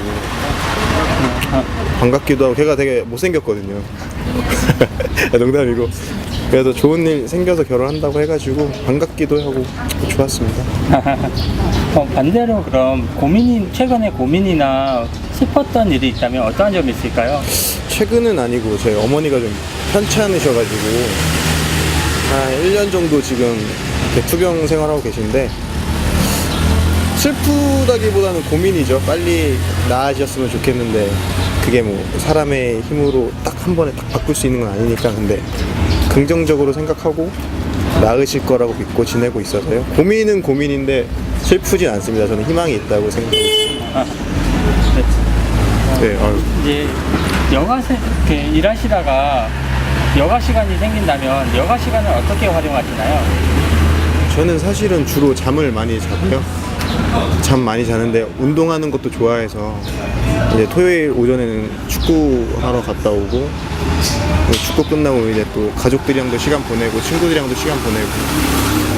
반갑기도 하고 걔가 되게 못생겼거든요. 농담이고 그래도 좋은 일 생겨서 결혼한다고 해가지고 반갑기도 하고 좋았습니다. 반대로 그럼 최근에 고민이나 슬펐던 일이 있다면 어떠한 점이 있을까요? 최근은 아니고 저희 어머니가 좀 편찮으셔가지고 한 1년 정도 지금 이렇게 투병 생활하고 계신데 슬프다기보다는 고민이죠. 빨리 나아지셨으면 좋겠는데 그게 뭐 사람의 힘으로 딱 한 번에 딱 바꿀 수 있는 건 아니니까 근데 긍정적으로 생각하고 나으실 거라고 믿고 지내고 있어서요. 고민은 고민인데 슬프진 않습니다. 저는 희망이 있다고 생각하고 있습니다. 네, 이제 일하시다가 여가 시간이 생긴다면 여가 시간을 어떻게 활용하시나요? 저는 사실은 주로 잠을 많이 자고요. 잠 많이 자는데 운동하는 것도 좋아해서 이제 토요일 오전에는 축구하러 갔다 오고 축구 끝나고 이제 또 가족들이랑도 시간 보내고 친구들이랑도 시간 보내고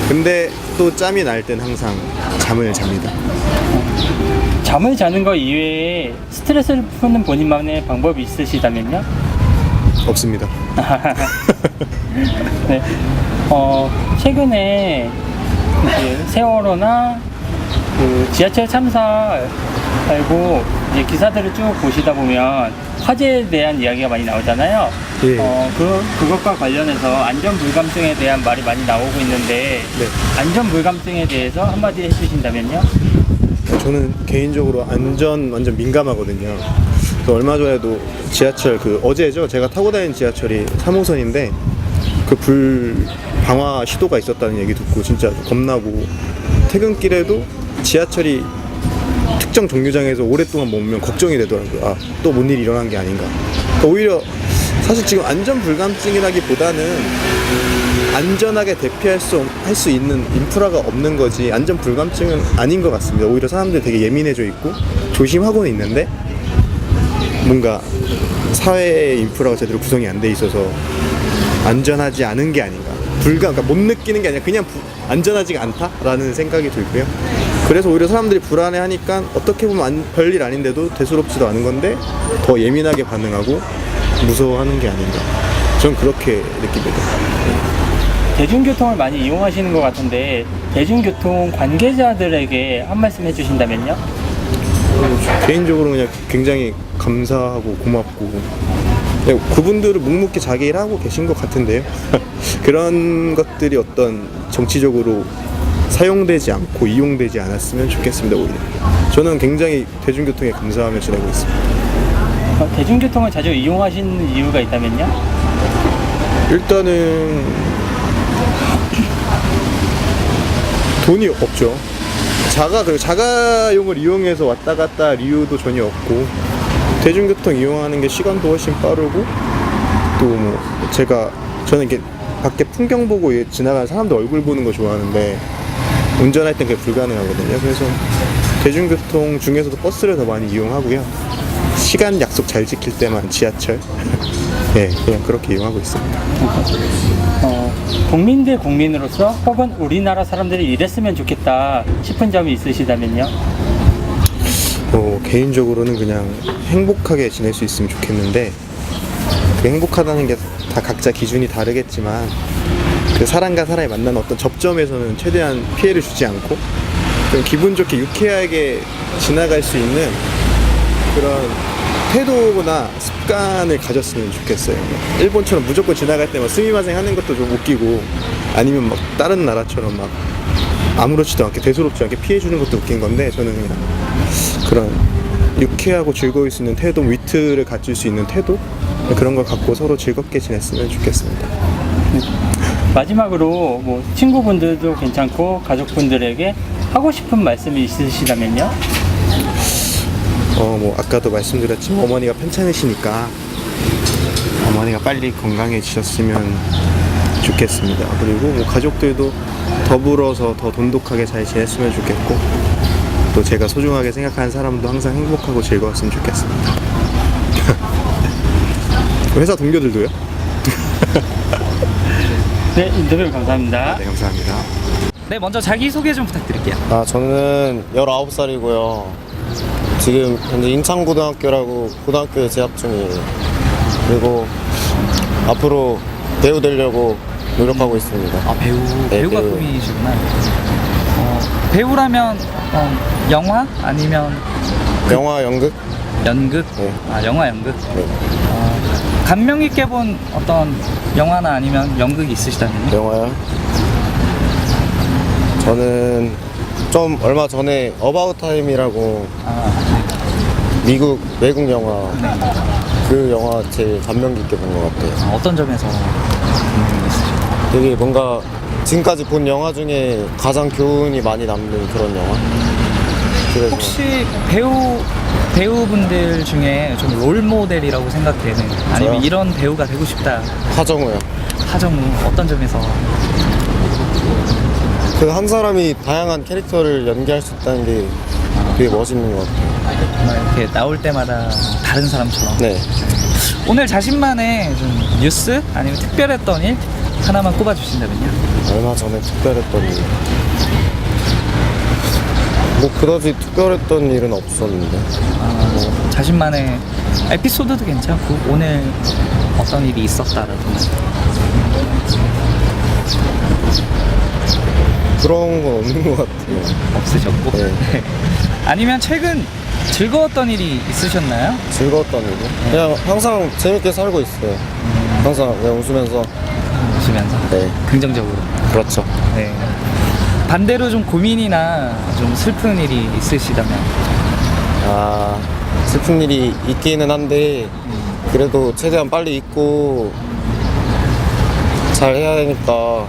근데 또 짬이 날 땐 항상 잠을 잡니다. 잠을 자는 거 이외에 스트레스를 푸는 본인만의 방법이 있으시다면요? 없습니다. 네. 최근에 이제 세월호나 그 지하철 참사 말고 이제 기사들을 쭉 보시다 보면 화재에 대한 이야기가 많이 나오잖아요. 예. 그것과 관련해서 안전 불감증에 대한 말이 많이 나오고 있는데 네. 안전 불감증에 대해서 한마디 해주신다면요? 저는 개인적으로 안전 완전 민감하거든요. 얼마 전에도 지하철 어제죠. 제가 타고 다니는 지하철이 3호선인데 그 불 방화 시도가 있었다는 얘기 듣고 진짜 겁나고 퇴근길에도 지하철이 특정 정류장에서 오랫동안 머물면 걱정이 되더라고요. 또 뭔 일이 일어난 게 아닌가. 그러니까 오히려 사실 지금 안전 불감증이라기보다는 안전하게 대피할 할 수 있는 인프라가 없는 거지 안전 불감증은 아닌 것 같습니다. 오히려 사람들이 되게 예민해져 있고 조심하고는 있는데 뭔가 사회의 인프라가 제대로 구성이 안 돼 있어서 안전하지 않은 게 아닌가. 그러니까 못 느끼는 게 아니라 그냥 안전하지가 않다라는 생각이 들고요. 그래서 오히려 사람들이 불안해하니까 어떻게 보면 별일 아닌데도 대수롭지도 않은 건데 더 예민하게 반응하고 무서워하는 게 아닌가. 전 그렇게 느낍니다. 대중교통을 많이 이용하시는 것 같은데 대중교통 관계자들에게 한 말씀 해주신다면요? 개인적으로 그냥 굉장히 감사하고 고맙고 그분들은 묵묵히 자기 일 하고 계신 것 같은데요. 그런 것들이 어떤 정치적으로 사용되지 않고 이용되지 않았으면 좋겠습니다. 오히려 저는 굉장히 대중교통에 감사하며 지내고 있습니다. 대중교통을 자주 이용하시는 이유가 있다면요? 일단은 돈이 없죠. 자가용을 이용해서 왔다 갔다 할 이유도 전혀 없고 대중교통 이용하는 게 시간도 훨씬 빠르고 또 뭐 저는 이렇게 밖에 풍경 보고 지나가는 사람들 얼굴 보는 거 좋아하는데 운전할 땐 그게 불가능하거든요. 그래서 대중교통 중에서도 버스를 더 많이 이용하고요. 시간 약속 잘 지킬 때만 지하철 네, 그냥 그렇게 이용하고 있습니다. 국민 대 국민으로서 혹은 우리나라 사람들이 이랬으면 좋겠다 싶은 점이 있으시다면요? 개인적으로는 그냥 행복하게 지낼 수 있으면 좋겠는데 그 행복하다는 게 다 각자 기준이 다르겠지만 그 사람과 사람이 만나는 어떤 접점에서는 최대한 피해를 주지 않고 좀 기분 좋게 유쾌하게 지나갈 수 있는 그런 태도나 습관을 가졌으면 좋겠어요. 일본처럼 무조건 지나갈 때 막 스미마생 하는 것도 좀 웃기고 아니면 막 다른 나라처럼 막 아무렇지도 않게 대수롭지 않게 피해주는 것도 웃긴 건데 저는 그냥 그런 유쾌하고 즐거울 수 있는 태도, 위트를 갖출 수 있는 태도 그런 걸 갖고 서로 즐겁게 지냈으면 좋겠습니다. 마지막으로 뭐 친구분들도 괜찮고 가족분들에게 하고 싶은 말씀이 있으시다면요? 뭐 아까도 말씀드렸지만 어머니가 편찮으시니까 어머니가 빨리 건강해지셨으면 좋겠습니다. 그리고 뭐 가족들도 더불어서 더 돈독하게 잘 지냈으면 좋겠고 또 제가 소중하게 생각하는 사람도 항상 행복하고 즐거웠으면 좋겠습니다. 회사 동료들도요? 네, 인터뷰 감사합니다. 네, 감사합니다. 네, 먼저 자기소개 좀 부탁드릴게요. 저는 19살이고요. 지금 현재 인창고등학교라고 고등학교에 재학 중이에요. 그리고 앞으로 배우 되려고 노력하고 있습니다. 배우. 네, 배우가 배우. 꿈이시구나. 배우라면 영화? 아니면 영화, 연극? 연극? 네. 영화, 연극? 네. 감명 있게 본 어떤 영화나 아니면 연극이 있으시다면요? 영화요? 저는 좀 얼마 전에 어바웃 타임이라고 미국 외국 영화 그 영화 제일 감명 깊게 본 것 같아요. 어떤 점에서 감명 있으시죠? 되게 뭔가 지금까지 본 영화 중에 가장 교훈이 많이 남는 그런 영화. 그래서 혹시 배우분들 중에 좀 롤 모델이라고 생각되는 아니면 저요? 이런 배우가 되고 싶다. 하정우요. 하정우 어떤 점에서? 그 한 사람이 다양한 캐릭터를 연기할 수 있다는 게 되게 멋있는 것 같아요. 정말 이렇게 나올 때마다 다른 사람처럼. 네. 오늘 자신만의 좀 뉴스 아니면 특별했던 일 하나만 꼽아주신다면요? 얼마 전에 특별했던 일. 뭐 그다지 특별했던 일은 없었는데. 뭐 자신만의 에피소드도 괜찮고 오늘 어떤 일이 있었다라든지 그런 건 없는 것 같아요. 없으셨고. 네. 아니면 최근 즐거웠던 일이 있으셨나요? 즐거웠던 일이? 그냥 항상 재밌게 살고 있어요. 항상 그냥 웃으면서. 보시면서 네. 긍정적으로. 그렇죠. 네. 반대로 좀 고민이나 좀 슬픈 일이 있으시다면? 슬픈 일이 있기는 한데 그래도 최대한 빨리 잊고 잘 해야 되니까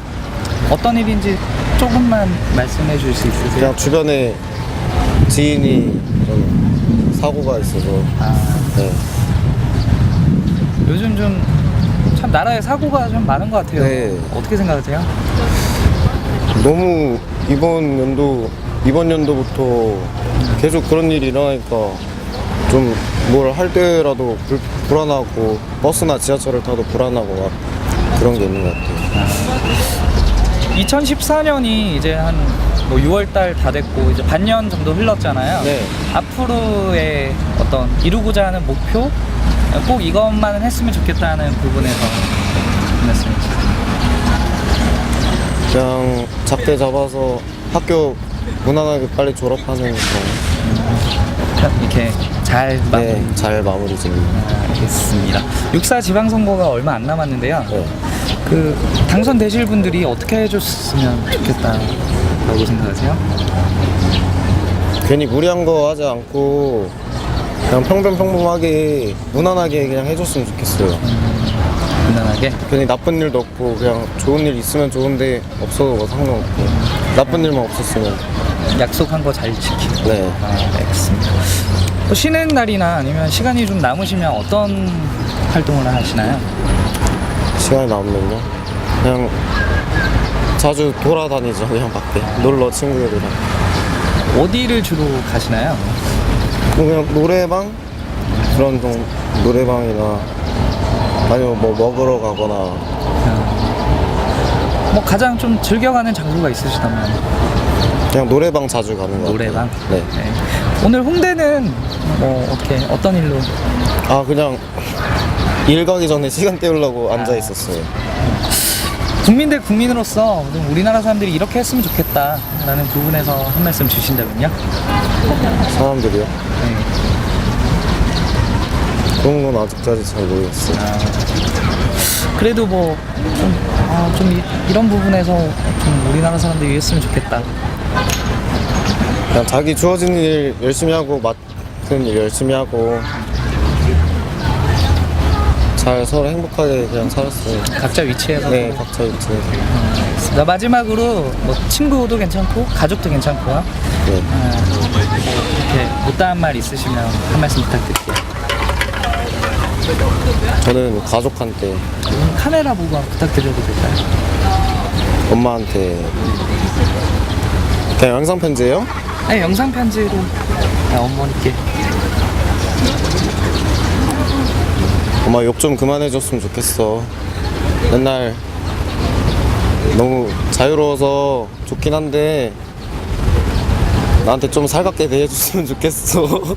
어떤 일인지 조금만 말씀해 줄 수 있으세요? 그냥 주변에 지인이 좀 사고가 있어서 네. 요즘 좀 나라에 사고가 좀 많은 것 같아요. 네. 어떻게 생각하세요? 너무 이번 연도부터 계속 그런 일이 일어나니까 좀 뭘 할 때라도 불안하고 버스나 지하철을 타도 불안하고 막 그런 게 있는 것 같아요. 2014년이 이제 한 뭐 6월달 다 됐고 이제 반년 정도 흘렀잖아요. 네. 앞으로의 어떤 이루고자 하는 목표, 꼭 이것만은 했으면 좋겠다는 부분에서 말씀이죠. 그냥 작게 잡아서 학교 무난하게 빨리 졸업하는 거. 이렇게 잘 마무리. 네, 잘 마무리 짓는. 알겠습니다. 6.4 지방선거가 얼마 안 남았는데요. 네. 그 당선되실 분들이 어떻게 해줬으면 좋겠다라고 생각하세요? 괜히 무리한 거 하지 않고 그냥 평범하게 무난하게 그냥 해줬으면 좋겠어요. 무난하게? 괜히 나쁜 일도 없고 그냥 좋은 일 있으면 좋은데 없어도 뭐 상관없고 나쁜 일만 없었으면. 약속한 거 잘 지키고. 네. 알겠습니다. 또 쉬는 날이나 아니면 시간이 좀 남으시면 어떤 활동을 하시나요? 시간이 남으면요? 그냥 자주 돌아다니죠. 그냥 밖에 놀러 친구들이랑. 어디를 주로 가시나요? 그냥 노래방? 그런 노래방이나 아니면 뭐 먹으러 가거나. 뭐 가장 좀 즐겨가는 장소가 있으시다면? 그냥 노래방 자주 가는 것 같아요. 노래방? 네. 네. 오늘 홍대는 뭐 어떤 일로? 아 그냥 일 가기 전에 시간 때우려고 앉아 있었어요. 국민 대 국민으로서 좀 우리나라 사람들이 이렇게 했으면 좋겠다라는 부분에서 한 말씀 주신다면요? 사람들이요? 네. 그런 건 아직까지 잘 모르겠어요. 그래도 뭐 좀 이런 부분에서 좀 우리나라 사람들이 이랬으면 좋겠다. 그냥 자기 주어진 일 열심히 하고 맡은 일 열심히 하고 잘 서로 행복하게 그냥 살았어요. 각자 위치에서. 네, 각자 위치에서. 나 마지막으로 뭐 친구도 괜찮고 가족도 괜찮고요. 네. 이렇게 못다한 말 있으시면 한 말씀 부탁드릴게요. 저는 가족한테, 카메라 보고 부탁드려도 될까요? 엄마한테 그냥 영상 편지예요? 아니 영상 편지로 어머니께. 엄마 욕 좀 그만해줬으면 좋겠어. 맨날 너무 자유로워서 좋긴 한데 나한테 좀 살갑게 대해줬으면 좋겠어.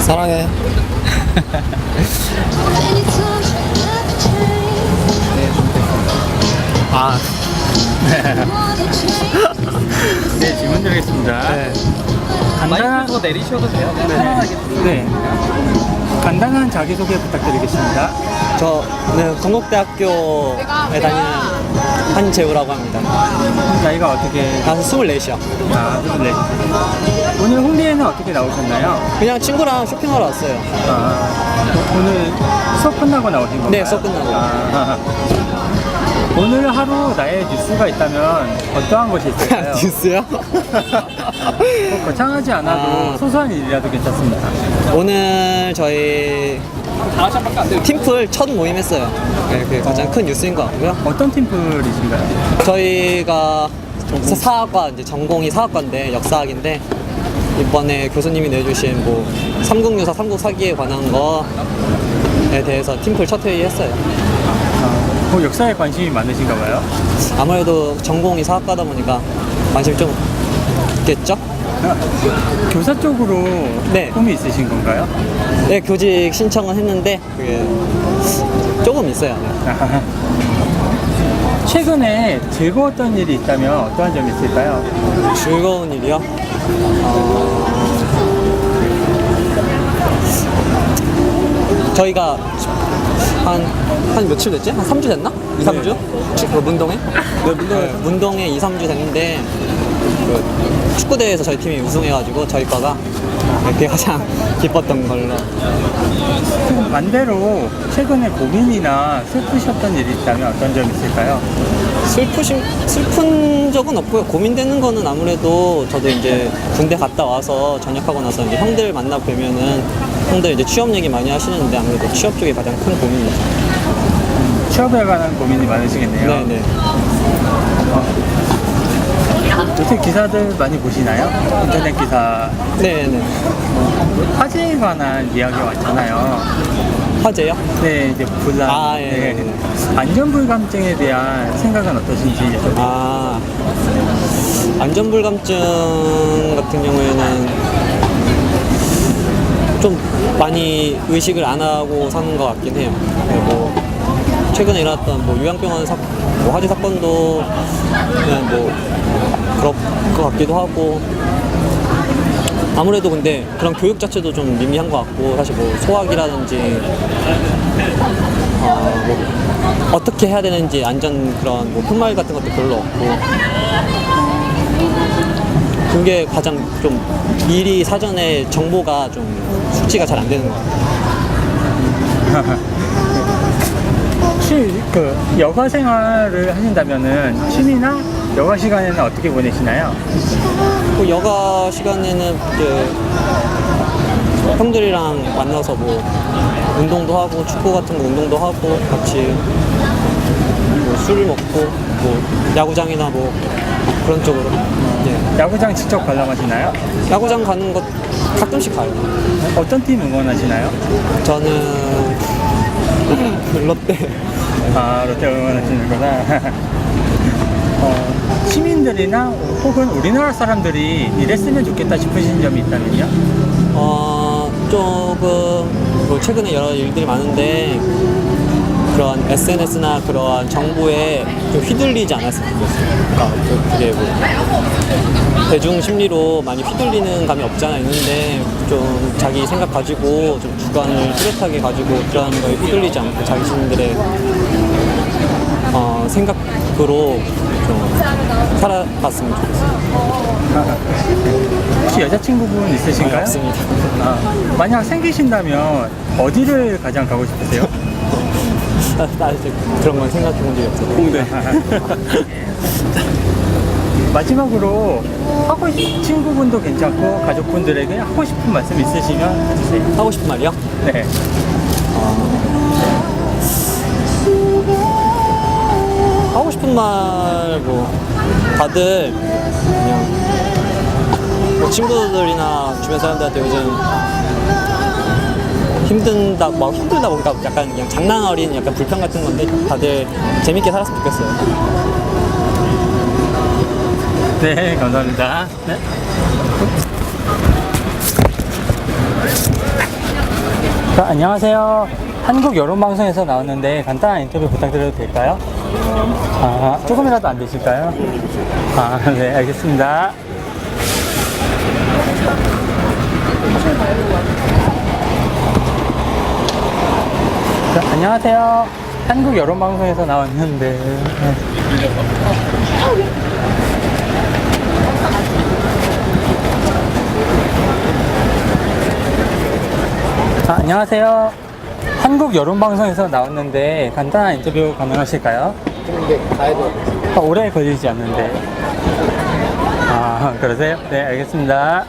사랑해. 아, 네, 질문 드리겠습니다. 네. 간단한, 더 내리셔도 돼요. 네. 편안하게. 네. 간단한 자기소개 부탁드리겠습니다. 저는 건국대학교에 다니는 한재우라고 합니다. 나이가 어떻게? 나 24이요. 아, 네. 오늘 홍대에는 어떻게 나오셨나요? 그냥 친구랑 쇼핑하러 왔어요. 오늘 수업 끝나고 나오신 건가요? 네, 수업 끝나고. 오늘 하루 나의 뉴스가 있다면 어떠한 것이 있을까요? 뉴스요? 뭐 거창하지 않아도 소소한 일이라도 괜찮습니다. 오늘 저희 팀플 첫 모임 했어요. 네, 그게 가장 큰 뉴스인 것 같고요. 어떤 팀플이신가요? 저희가 사학과, 이제 전공이 사학과인데 역사학인데 이번에 교수님이 내주신 뭐 삼국유사, 삼국사기에 관한 거에 대해서 팀플 첫 회의 했어요. 역사에 관심이 많으신가 봐요? 아무래도 전공이 사학과다 보니까 관심이 좀 있겠죠? 교사 쪽으로 네. 꿈이 있으신 건가요? 네, 교직 신청은 했는데 그게 조금 있어요. 네. 최근에 즐거웠던 일이 있다면 어떠한 점이 있을까요? 즐거운 일이요? 저희가 한 며칠 됐지? 한 3주 됐나? 2, 3주? 그 문동에? 네, 문동에 2, 3주 됐는데 그 축구대회에서 저희 팀이 우승해가지고 저희 과가 그게 가장 기뻤던 걸로. 그럼 반대로 최근에 고민이나 슬프셨던 일이 있다면 어떤 점이 있을까요? 슬픈 적은 없고요. 고민되는 거는 아무래도 저도 이제 군대 갔다 와서 전역하고 나서 이제 형들 만나 뵈면은 형들 이제 취업 얘기 많이 하시는데 아무래도 취업 쪽이 가장 큰 고민이죠. 취업에 관한 고민이 많으시겠네요. 네네. 요새 기사들 많이 보시나요? 인터넷 기사. 네네. 화재에 관한 이야기가 많잖아요. 화재요? 네, 이제 분란. 아, 예. 네. 안전불감증에 대한 생각은 어떠신지 여쭤볼게요. 아, 안전불감증 같은 경우에는 좀 많이 의식을 안 하고 사는 것 같긴 해요. 뭐 최근에 일어났던 뭐 요양병원 뭐 화재 사건도 그냥 뭐 그럴 것 같기도 하고, 아무래도 근데 그런 교육 자체도 좀 미미한 것 같고, 사실 뭐 소화기라든지 뭐 어떻게 해야 되는지 안전 그런 뭐 푯말 같은 것도 별로 없고, 그게 가장 좀 미리 사전에 정보가 좀 숙지가 잘 안 되는 것 같아요. 혹시 그 여가 생활을 하신다면은 취미나 여가 시간에는 어떻게 보내시나요? 그 여가 시간에는 이제 형들이랑 만나서 뭐 운동도 하고, 축구 같은 거 운동도 하고, 같이 뭐 술 먹고, 뭐 야구장이나 뭐 그런 쪽으로. 예. 야구장 직접 관람하시나요? 야구장 가는 것 가끔씩 가요. 어떤 팀 응원하시나요? 저는 롯데. 아, 롯데 응원하시는구나. 시민들이나 혹은 우리나라 사람들이 이랬으면 좋겠다 싶으신 점이 있다면요? 조금 뭐 최근에 여러 일들이 많은데 그런 SNS나 그런 정보에 좀 휘둘리지 않았으면 좋겠어요. 그러니까 그게 뭐 대중 심리로 많이 휘둘리는 감이 없지 않아 있는데, 좀 자기 생각 가지고 좀 주관을 뚜렷하게 가지고 그런 거에 휘둘리지 않고 자기 자신들의 생각으로 좀 살아갔으면 좋겠어요. 혹시 여자친구분 있으신가요? 없습니다. 만약 생기신다면 어디를 가장 가고 싶으세요? 나 이제 그런 건 생각해 본 적이 없어요. 홍대. 마지막으로 친구분도 괜찮고 가족분들에게 하고 싶은 말씀 있으시면 해주세요. 하고 싶은 말이요? 네. 하고 싶은 말, 뭐 다들 그냥 뭐 친구들이나 주변 사람들한테 요즘 힘들다 보니까 약간 그냥 장난 어린 약간 불평 같은 건데, 다들 재밌게 살았으면 좋겠어요. 네, 감사합니다. 네. 자, 안녕하세요. 한국 여론방송에서 나왔는데 간단한 인터뷰 부탁드려도 될까요? 조금이라도 안 되실까요? 네, 알겠습니다. 자, 안녕하세요. 한국 여론방송에서 나왔는데. 안녕하세요. 한국 여론방송에서 나왔는데 간단한 인터뷰 가능하실까요? 근데 가야 돼요. 오래 걸리지 않는데. 그러세요? 네, 알겠습니다.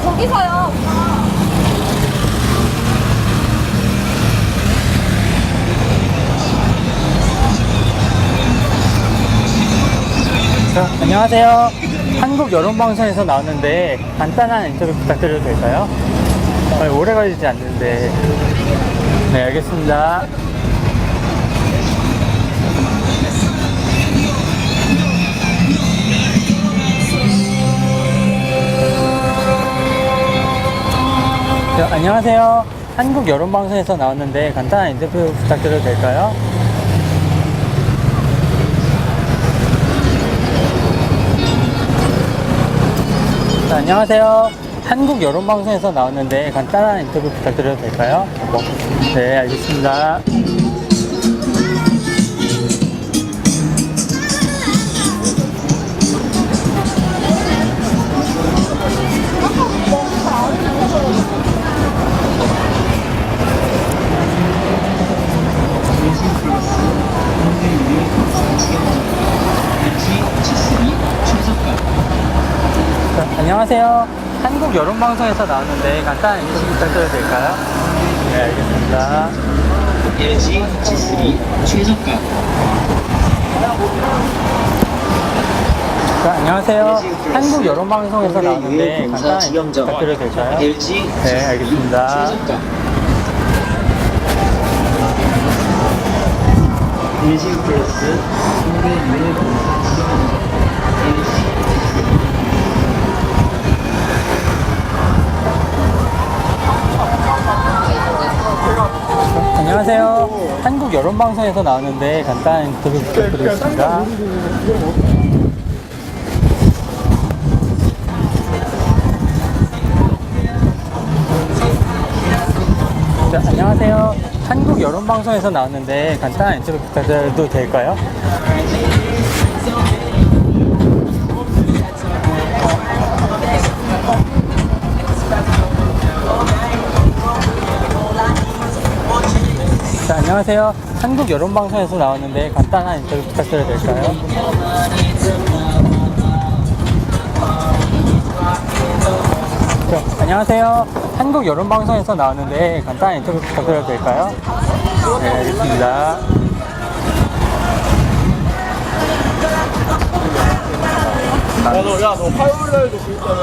거기서요. 자, 안녕하세요. 한국 여론방송에서 나왔는데 간단한 인터뷰 부탁드려도 될까요? 오래 걸리지 않는데. 네, 알겠습니다. 안녕하세요. 한국 여론방송에서 나왔는데 간단한 인터뷰 부탁드려도 될까요? 네, 안녕하세요. 한국 여론방송에서 나왔는데 간단한 인터뷰 부탁드려도 될까요? 네, 알겠습니다. 안녕하세요. 한국 여론방송에서 나왔는데 간단한 인터뷰 부탁드려도 될까요? 네, 알겠습니다. LG G3 최저가. 안녕하세요. 한국 여론방송에서 나왔는데 간단한 인터뷰 부탁드려도 될까요? LG 네, 알겠습니다. 최저가. LG 플러스 국내 유해 공사 지정자. 안녕하세요. 한국 여론방송에서 나왔는데 간단한 인터뷰 부탁드리겠습니다. 네, 안녕하세요. 한국 여론방송에서 나왔는데 간단한 인터뷰 부탁드려도 될까요? 자, 안녕하세요. 한국 여론방송에서 나왔는데 간단한 인터뷰 부탁드려도 될까요? 자, 안녕하세요. 한국 여론방송에서 나왔는데 간단한 인터뷰 부탁드려도 될까요? 네, 알겠습니다. 너 화요일날도 그 있다며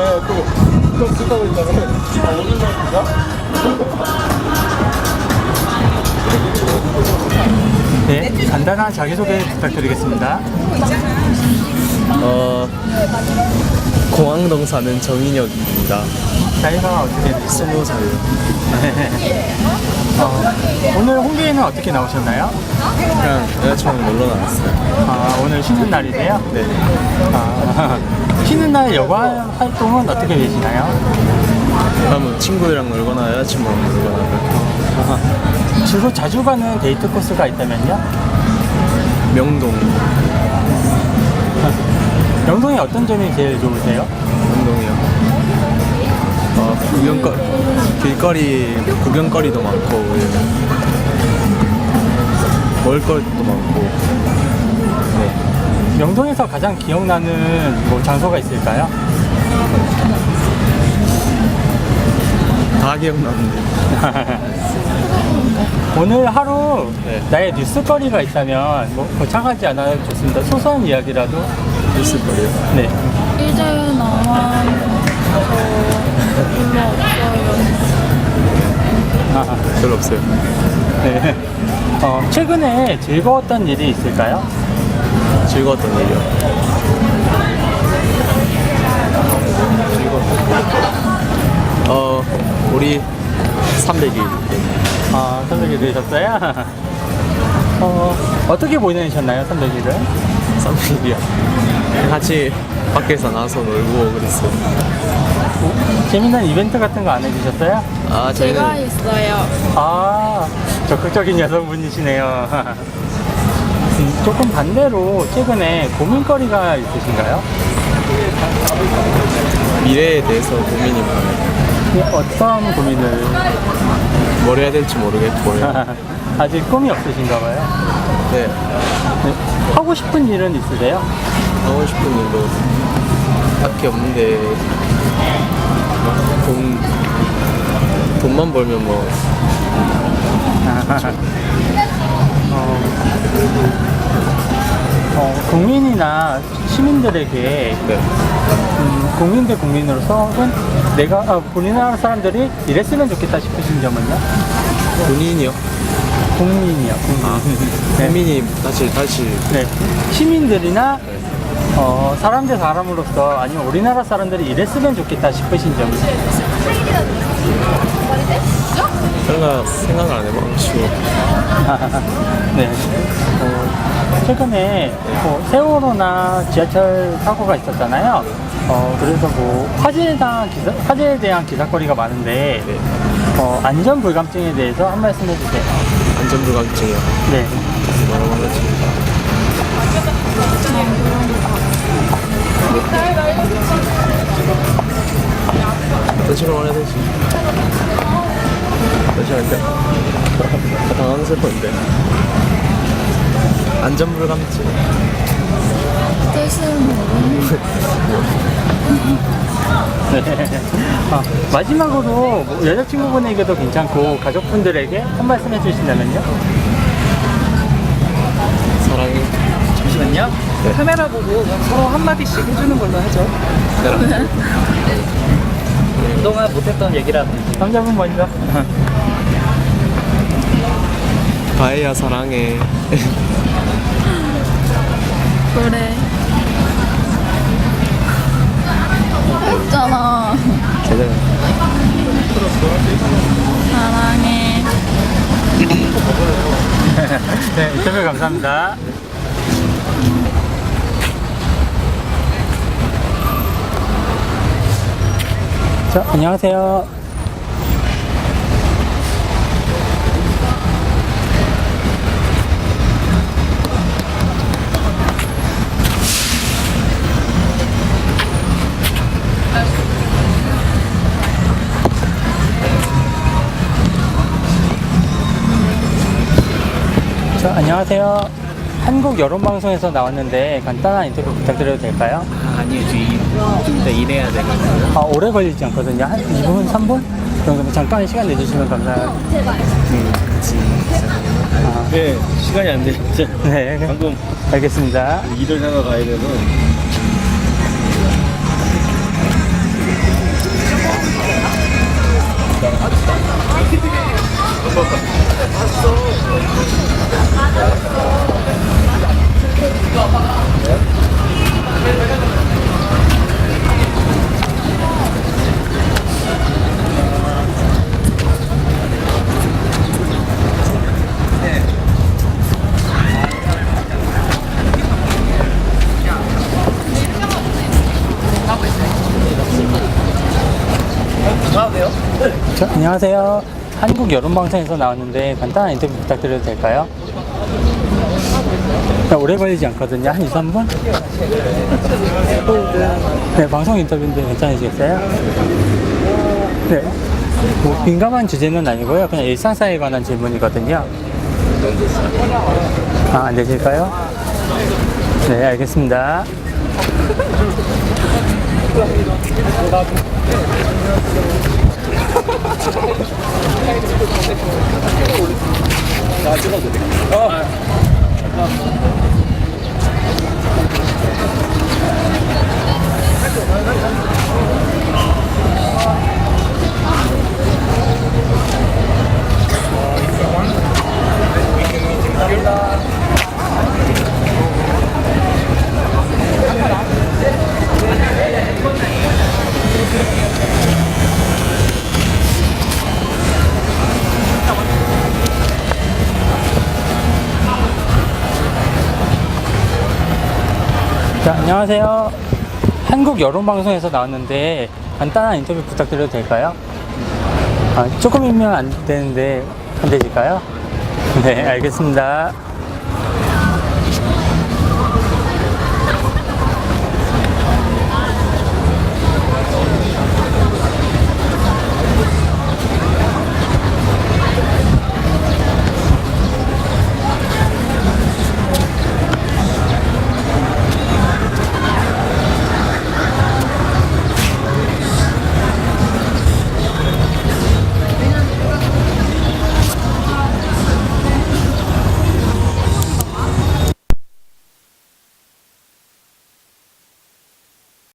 또 쓰다고 있다며 오늘 날인가? 네, 간단한 자기소개 부탁드리겠습니다. 공항동 사는 정인혁입니다. 나이가 어떻게 되세요? 20살. 네. 오늘 홍대에는 어떻게 나오셨나요? 그냥 여자친구랑 놀러 나왔어요. 아, 오늘 쉬는 날이세요? 네. 아, 쉬는 날 여가 활동은 어떻게 되시나요? 뭐 친구들이랑 놀거나 여자친구랑 놀거나 그렇게. 주로 자주 가는 데이트 코스가 있다면요? 명동. 명동의 어떤 점이 제일 좋으세요? 명동이요. 길거리 구경거리도 많고 먹을거리도 많고. 네. 명동에서 가장 기억나는 뭐 장소가 있을까요? 다 기억나는데. 오늘 하루 네. 나의 뉴스거리가 있다면 뭐 거창하지 않아도 좋습니다. 소소한 이야기라도. 뉴스거리요? 네. 이제 나만 별로 없어요. 별로 없어요. 네. 최근에 즐거웠던 일이 있을까요? 즐거웠던 일이요. 우리 300일. 아, 300일 되셨어요? 어떻게 보내셨나요, 300일을? 300일이요. 같이 밖에서 나와서 놀고 그랬어요. 재미난 이벤트 같은 거 안 해주셨어요? 아, 제가 저희는 있어요. 아, 적극적인 여성분이시네요. 조금 반대로 최근에 고민거리가 있으신가요? 미래에 대해서 고민이 많아요. 어떤 고민을? 뭘 해야 될지 모르겠고요. 아직 꿈이 없으신가 봐요. 네. 네. 하고 싶은 일은 있으세요? 하고 싶은 일도 딱히 없는데 돈만 벌면 뭐 국민이나 시민들에게 네. 국민 대 국민으로서 혹은 우리나라 사람들이 이랬으면 좋겠다 싶으신 점은요? 본인이요? 국민이요. 네. 국민이 다시 네. 시민들이나 사람 대 사람으로서 아니면 우리나라 사람들이 이랬으면 좋겠다 싶으신 점은? 설마 생각을 안 해봐가지고. 네. 최근에 세월호나 지하철 사고가 있었잖아요. 그래서 화재에 대한 기사거리가 많은데 안전 불감증에 대해서 한 말씀 해주세요. 안전불감증이요. 네. 뭐라고 하지? 어떤 식으로 말해야 되지? 잠시만요. 당황스러운데. 안전불감증. 뜻은 모르는 네. 마지막으로 뭐 여자친구분에게도 괜찮고 가족분들에게 한 말씀 해주신다면요? 사랑해. 잠시만요. 카메라 보고 서로 한마디씩 해주는 걸로 하죠. 그동안 못했던 얘기라든지. 남자분 먼저. 바에야 사랑해. 그래. 했잖아. 사랑해. 네, 인터뷰 감사합니다. 자, 안녕하세요. 자, 안녕하세요. 한국 여론방송에서 나왔는데 간단한 인터뷰 부탁드려도 될까요? 아니요, 좀 더 일해야 되거든요. 오래 걸리지 않거든요. 한 2분, 3분? 정도 잠깐 시간 내주시면 감사합니다. 네, 시간이 안 돼. 네. 방금 알겠습니다. 일을 하러 가야 돼서. 자, 안녕하세요. 한국 여론방송에서 나왔는데 간단한 인터뷰 부탁드려도 될까요? 오래 걸리지 않거든요. 한 2, 3분? 네, 방송 인터뷰인데 괜찮으시겠어요? 네. 뭐 민감한 주제는 아니고요. 그냥 일상사에 관한 질문이거든요. 안 되실까요? 네, 알겠습니다. 자, 안녕하세요. 한국 여론방송에서 나왔는데 간단한 인터뷰 부탁드려도 될까요? 조금이면 안 되는데 안 되실까요? 네, 알겠습니다.